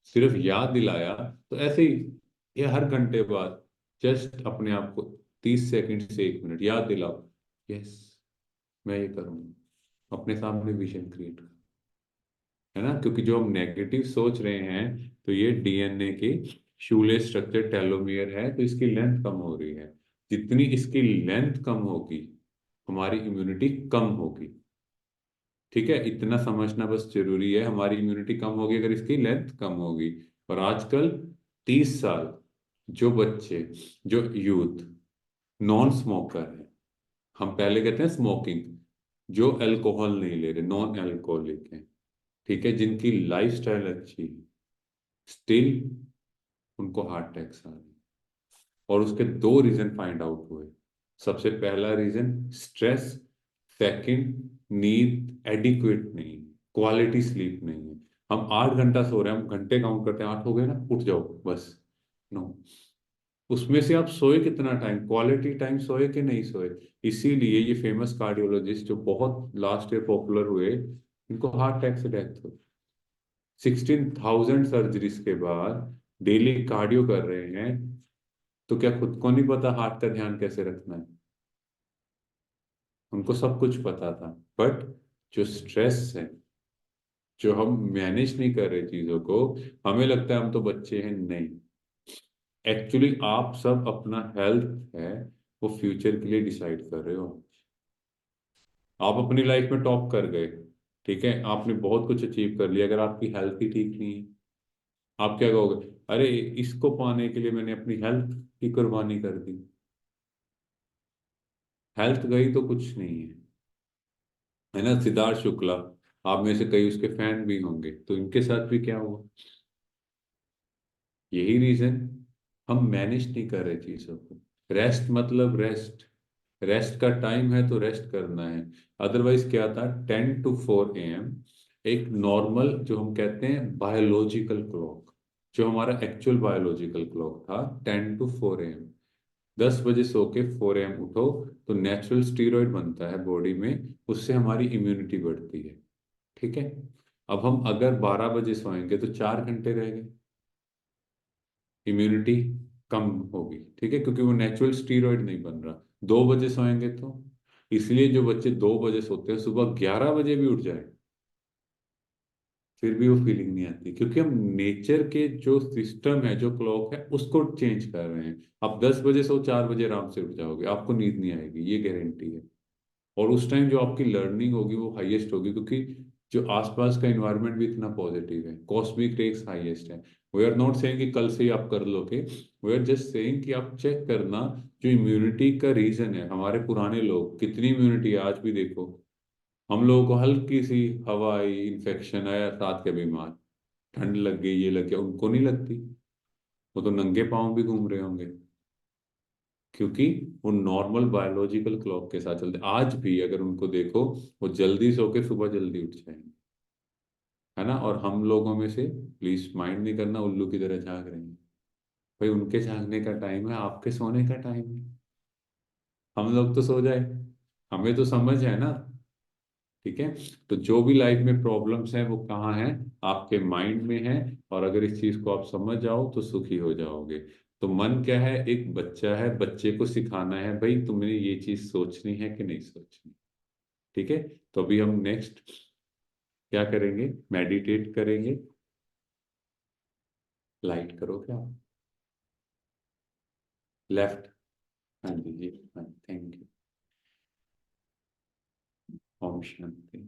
सिर्फ याद दिलाया, तो ऐसे ही ये हर घंटे बाद जस्ट अपने आप को 30 सेकंड से 1 मिनट याद दिलाओ, यस मैं ये करूंगा, अपने सामने विजन क्रिएट कर, है ना। क्योंकि जो हम नेगेटिव सोच रहे हैं, तो ये डीएनए की शूले स्ट्रक्चर टेलोमियर है, तो इसकी लेंथ कम हो रही है। जितनी इसकी लेंथ कम होगी, हमारी इम्यूनिटी कम होगी, ठीक है, इतना समझना बस जरूरी है। हमारी इम्यूनिटी कम होगी अगर इसकी लेंथ कम होगी। और आजकल 30 साल जो बच्चे, जो यूथ नॉन स्मोकर है, हम पहले कहते हैं स्मोकिंग, जो अल्कोहल नहीं ले रहे, नॉन अल्कोहलिक है, ठीक है, जिनकी लाइफस्टाइल अच्छी है, स्टिल उनको हार्ट अटैक्स आ रहे हैं। और उसके 2 रीजन फाइंड आउट हुए। सबसे पहला रीजन स्ट्रेस, सेकंड नींद एडिक्वेट नहीं, क्वालिटी स्लीप नहीं है। हम 8 घंटा सो रहे हैं, हम घंटे काउंट करते हैं, 8 हो गए ना, उठ जाओ बस, नो। उसमें से आप सोए कितना टाइम, क्वालिटी टाइम सोए कि नहीं सोए। इसीलिए ये फेमस कार्डियोलॉजिस्ट जो बहुत लास्ट ईयर पॉपुलर हुए, इनको हार्ट अटैक से डेथ हुई। 16,000 सर्जरीज के बाद डेली कार्डियो कर रहे हैं, तो क्या खुद को नहीं पता हार्ट का ध्यान कैसे रखना है। उनको सब कुछ पता था, बट जो स्ट्रेस है, जो हम मैनेज नहीं कर रहे चीजों को, हमें लगता है हम तो बच्चे हैं, नहीं। एक्चुअली आप सब अपना हेल्थ है वो फ्यूचर के लिए डिसाइड कर रहे हो। आप अपनी लाइफ में टॉप कर गए, ठीक है, आपने बहुत कुछ अचीव कर लिया, अगर आपकी हेल्थ ही ठीक नहीं है, आप क्या कहोगे, अरे इसको पाने के लिए मैंने अपनी हेल्थ की कुर्बानी कर दी। हेल्थ गई तो कुछ नहीं है ना। सिद्धार्थ शुक्ला, आप में से कई उसके फैन भी होंगे, तो इनके साथ भी क्या हुआ, यही रीजन, हम मैनेज नहीं कर रहे चीजों को। रेस्ट मतलब रेस्ट, रेस्ट का टाइम है तो रेस्ट करना है। अदरवाइज क्या था, 10 to 4 AM एक नॉर्मल जो हम कहते हैं बायोलॉजिकल क्लॉक, जो हमारा एक्चुअल बायोलॉजिकल क्लॉक था 10 to 4 AM। 10 बजे सो के 4 AM उठो तो नेचुरल स्टीरॉयड बनता है बॉडी में, उससे हमारी इम्यूनिटी बढ़ती है। ठीक है। अब हम अगर 12 बजे सोएंगे तो 4 घंटे रह गए, इम्यूनिटी कम होगी। ठीक है, क्योंकि वो नेचुरल स्टीरॉयड नहीं बन रहा। 2 बजे सोएंगे तो, इसलिए जो बच्चे 2 बजे सोते हैं सुबह 11 बजे भी उठ जाए फिर भी वो फीलिंग नहीं आती, क्योंकि हम नेचर के जो सिस्टम है, जो क्लॉक है, उसको चेंज कर रहे हैं। आप 10 बजे सो 4 बजे आराम से उठ जाओगे, आपको नींद नहीं आएगी, ये गारंटी है। और उस टाइम जो आपकी लर्निंग होगी वो हाईएस्ट होगी, क्योंकि जो आसपास का इन्वायरमेंट भी इतना पॉजिटिव है, कॉस्मिक रेस हाईएस्ट है। वी आर नॉट सेइंग कि कल से ही आप कर लोगे, वी आर जस्ट सेइंग कि आप चेक करना। जो इम्यूनिटी का रीजन है, हमारे पुराने लोग कितनी इम्यूनिटी है आज भी देखो। हम लोगों को हल्की सी हवा आई, इन्फेक्शन आया, साथ के बीमार, ठंड लग गई, ये लग गया, उनको नहीं लगती। वो तो नंगे पांव भी घूम रहे होंगे, क्योंकि वो नॉर्मल बायोलॉजिकल क्लॉक के साथ चलते। आज भी अगर उनको देखो, वो जल्दी सो के सुबह जल्दी उठ जाएंगे, है ना। और हम लोगों में से, प्लीज माइंड नहीं करना, उल्लू की तरह झांक रहे हैं। भाई उनके झांकने का टाइम है, आपके सोने का टाइम है। हम लोग तो सो जाए, हमें तो समझ है ना। ठीक है। तो जो भी लाइफ में प्रॉब्लम्स हैं वो कहाँ हैं, आपके माइंड में है। और अगर इस चीज को आप समझ जाओ तो सुखी हो जाओगे। तो मन क्या है, एक बच्चा है, बच्चे को सिखाना है भाई तुमने ये चीज सोचनी है कि नहीं सोचनी। ठीक है। तो अभी हम नेक्स्ट क्या करेंगे, मेडिटेट करेंगे। लाइट करो क्या, लेफ्ट। हाँ जी जी, हाँ, थैंक यू। ओम शांति।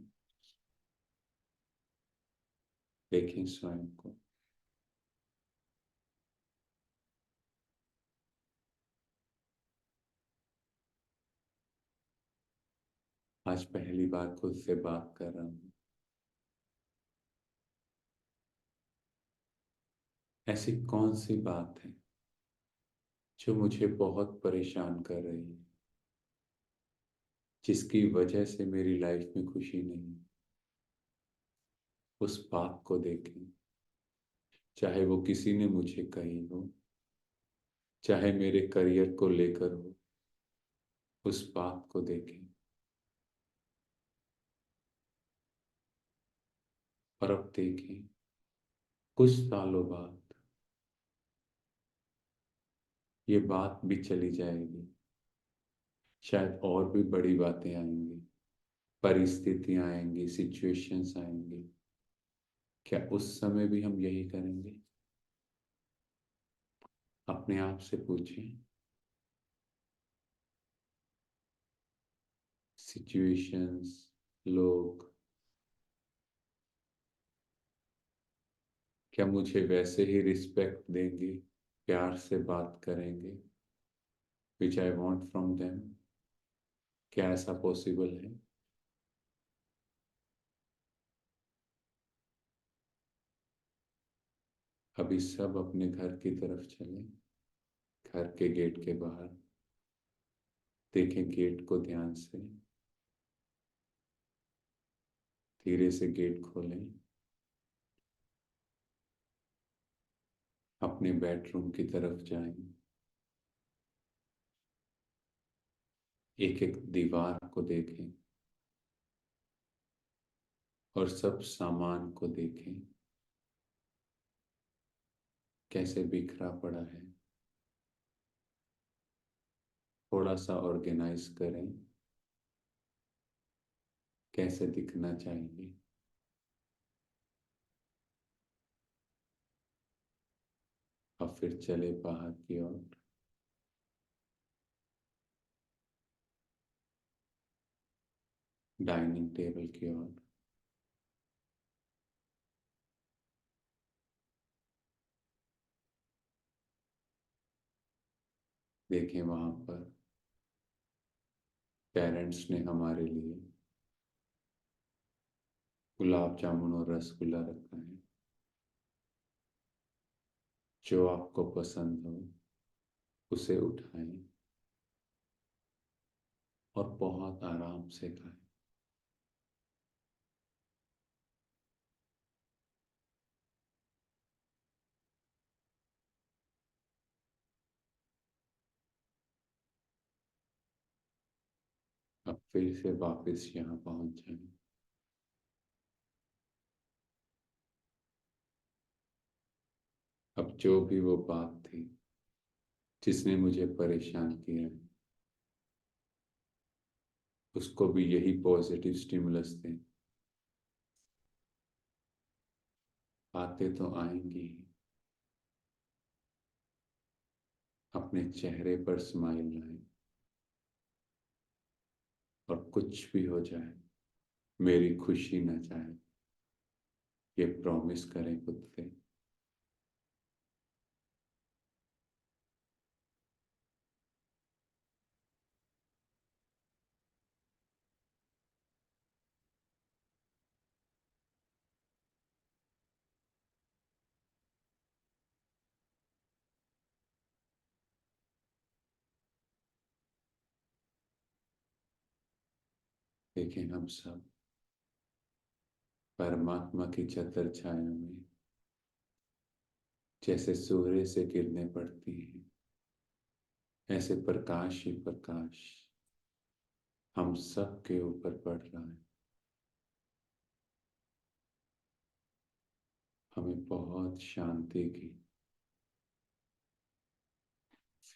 देखें स्वयं को। आज पहली बार खुद से बात कर रहा हूँ। ऐसी कौन सी बात है जो मुझे बहुत परेशान कर रही है, जिसकी वजह से मेरी लाइफ में खुशी नहीं। उस बात को देखें, चाहे वो किसी ने मुझे कही हो, चाहे मेरे करियर को लेकर हो, उस बात को देखें। और अब देखें, कुछ सालों बाद ये बात भी चली जाएगी, शायद और भी बड़ी बातें आएंगी, परिस्थितियां आएंगी, सिचुएशंस आएंगी। क्या उस समय भी हम यही करेंगे? अपने आप से पूछें। सिचुएशंस, लोग, क्या मुझे वैसे ही रिस्पेक्ट देंगे, प्यार से बात करेंगे, विच आई वॉन्ट फ्रॉम देम? क्या ऐसा पॉसिबल है? अभी सब अपने घर की तरफ चलें। घर के गेट के बाहर देखें, गेट को ध्यान से, धीरे से गेट खोलें। अपने बेडरूम की तरफ जाएं। एक एक दीवार को देखें और सब सामान को देखें, कैसे बिखरा पड़ा है। थोड़ा सा ऑर्गेनाइज करें, कैसे दिखना चाहिए। अब फिर चले बाहर की ओर। डाइनिंग टेबल की ओर। देखें, वहां पर पेरेंट्स ने हमारे लिए गुलाब जामुन और रसगुल्ला रखा है। जो आपको पसंद हो उसे उठाएं और बहुत आराम से खाएं। अब फिर से वापस यहाँ पहुंच जाए। अब जो भी वो बात थी जिसने मुझे परेशान किया, उसको भी यही पॉजिटिव स्टिमुलस दें। बातें तो आएंगी ही, अपने चेहरे पर स्माइल लाएं, और कुछ भी हो जाए मेरी खुशी न जाए, ये प्रॉमिस करें खुद से। लेकिन हम सब परमात्मा की छत्र छाया में जैसे सूर्य से किरणें पड़ती हैं, ऐसे प्रकाश ही प्रकाश हम सब के ऊपर पड़ रहा है। हमें बहुत शांति की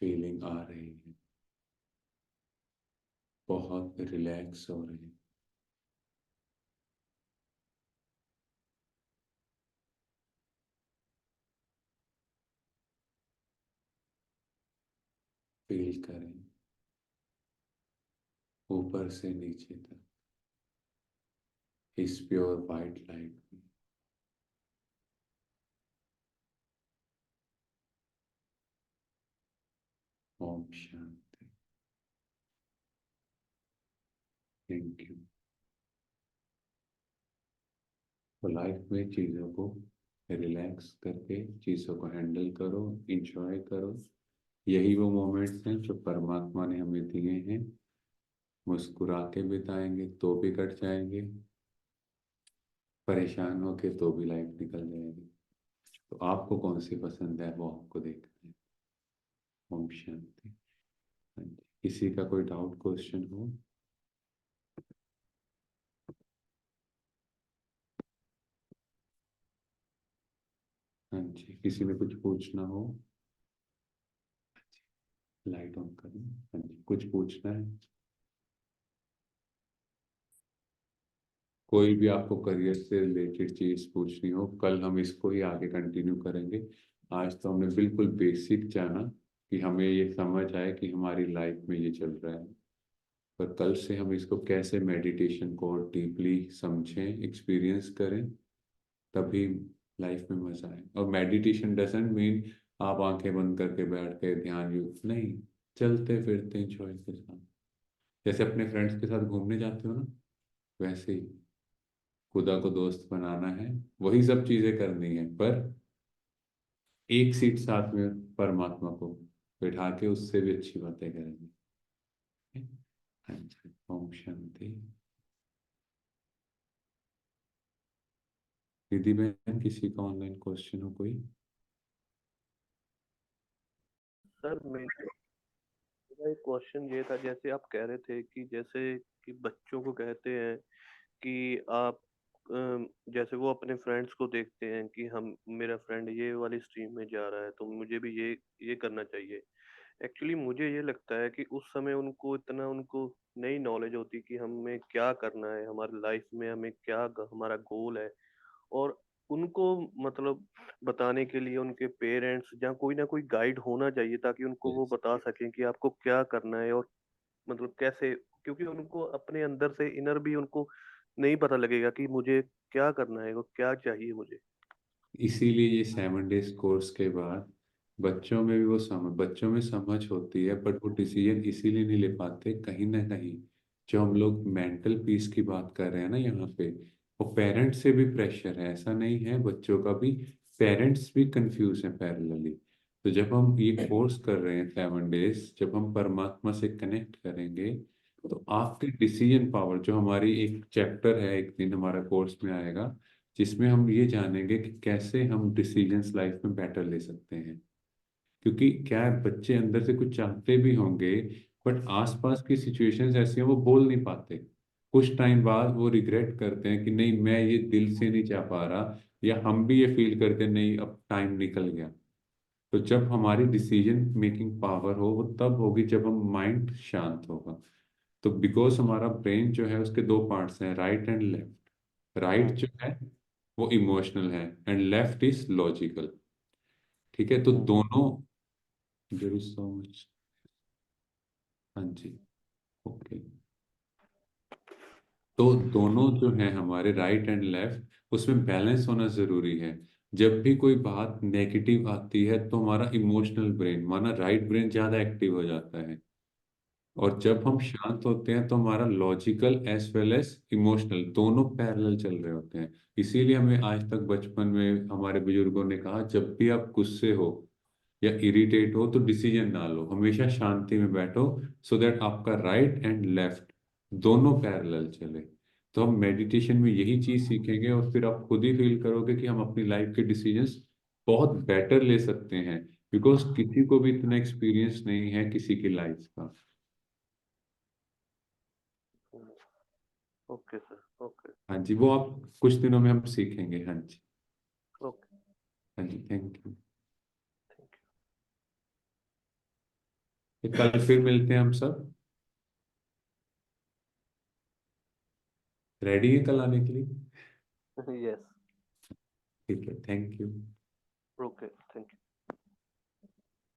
फीलिंग आ रही है, बहुत रिलैक्स हो रहे हैं। फील करें ऊपर से नीचे तक इस प्योर वाइट लाइट में। ओम शांति। Thank you. तो लाइफ में चीज़ों को रिलैक्स करके चीज़ों को हैंडल करो, इंजॉय करो। यही वो मोमेंट्स हैं जो परमात्मा ने हमें दिए हैं। मुस्कुरा के बिताएंगे तो भी कट जाएंगे, परेशान होके तो भी लाइफ निकल जाएगी। तो आपको कौन सी पसंद है वो आपको देखना है। ओम शांति। हाँ जी, किसी का कोई डाउट क्वेश्चन हो? हाँ जी, किसी में कुछ पूछना हो? लाइट ऑन करें। हाँ जी, कुछ पूछना है? कोई भी आपको करियर से रिलेटेड चीज पूछनी हो, कल हम इसको ही आगे कंटिन्यू करेंगे। आज तो हमने बिल्कुल बेसिक जाना कि हमें ये समझ आए कि हमारी लाइफ में ये चल रहा है, पर कल से हम इसको कैसे मेडिटेशन को डीपली समझें, एक्सपीरियंस करें, तभी लाइफ में मजा आए। और मेडिटेशन डजंट मीन आप आंखें बंद करके बैठ के ध्यान योग नहीं, चलते फिरते इंजॉय के साथ, जैसे अपने फ्रेंड्स के साथ घूमने जाते हो ना, वैसे ही खुदा को दोस्त बनाना है, वही सब चीजें करनी है, पर एक सीट साथ में परमात्मा को बैठा के उससे भी अच्छी बातें करेंगे। हाँ जी, ओम शांति। दीदी बहन, किसी का ऑनलाइन क्वेश्चन हो कोई? सर मेरा एक क्वेश्चन ये था, जैसे आप कह रहे थे कि जैसे कि बच्चों को कहते हैं कि आप जैसे वो अपने फ्रेंड्स को देखते हैं कि हम मेरा फ्रेंड ये वाली स्ट्रीम में जा रहा है तो मुझे भी ये करना चाहिए। एक्चुअली मुझे ये लगता है कि उस समय उनको इतना उनको नई नॉलेज होती कि हमें क्या करना है हमारी लाइफ में, हमें क्या हमारा गोल है, और उनको मतलब बताने के लिए उनके पेरेंट्स या कोई ना कोई गाइड होना चाहिए ताकि उनको वो यस, बता सकें कि आपको क्या करना है और मतलब कैसे, क्योंकि उनको अपने अंदर से इनर भी उनको नहीं पता लगेगा कि मुझे क्या करना है और क्या चाहिए मुझे। इसीलिए ये 7 डेज कोर्स के बाद बच्चों में भी वो समझ, बच्चों में समझ होती है, बट वो डिसीजन इसीलिए नहीं ले पाते कहीं ना कहीं। जो हम लोग मेंटल पीस की बात कर रहे हैं ना यहाँ पे, वो पेरेंट्स से भी प्रेशर है, ऐसा नहीं है, बच्चों का भी, पेरेंट्स भी कंफ्यूज हैं पैरेलली। तो जब हम ये कोर्स कर रहे हैं 7 डेज, जब हम परमात्मा से कनेक्ट करेंगे, तो आपकी डिसीजन पावर, जो हमारी एक चैप्टर है, एक दिन हमारा कोर्स में आएगा, जिसमें हम ये जानेंगे कि कैसे हम डिसीजंस लाइफ में बेटर ले सकते हैं। क्योंकि क्या है, बच्चे अंदर से कुछ चाहते भी होंगे, बट आसपास की सिचुएशंस ऐसी हैं वो बोल नहीं पाते। कुछ टाइम बाद वो रिग्रेट करते हैं कि नहीं मैं ये दिल से नहीं चाह पा रहा, या हम भी ये फील करते हैं नहीं अब टाइम निकल गया। तो जब हमारी डिसीजन मेकिंग पावर हो वो तब होगी जब हम माइंड शांत होगा। तो बिकॉज हमारा ब्रेन जो है उसके दो पार्ट्स हैं, राइट एंड लेफ्ट। राइट जो है वो इमोशनल है एंड लेफ्ट इज लॉजिकल। ठीक है, तो दोनों, देयर इज सो मच। हाँ जी, ओके। तो दोनों जो है हमारे राइट एंड लेफ्ट उसमें बैलेंस होना जरूरी है। जब भी कोई बात नेगेटिव आती है तो हमारा इमोशनल ब्रेन, माना राइट ब्रेन ज्यादा एक्टिव हो जाता है, और जब हम शांत होते हैं तो हमारा logical as well as emotional दोनों पैरेलल चल रहे होते हैं। इसीलिए हमें आज तक बचपन में हमारे बुजुर्गों ने कहा जब भी आप गुस्से हो या इरिटेट हो तो डिसीजन ना लो, हमेशा शांति में बैठो, सो दैट आपका राइट एंड लेफ्ट दोनों पैरेलल चले। तो हम मेडिटेशन में यही चीज सीखेंगे और फिर आप खुद ही फील करोगे कि हम अपनी लाइफ के डिसीजंस बहुत बेटर ले सकते हैं, बिकॉज किसी को भी इतना एक्सपीरियंस नहीं है किसी की लाइफ का। Okay sir, okay. हाँ जी, वो आप कुछ दिनों में हम सीखेंगे। हाँ जी। ओके, हाँ जी, थैंक यू। थैंक कल फिर मिलते हैं हम सब। रेडी है कल आने के लिए? यू। यस। ठीक है, थैंक यू। ओके।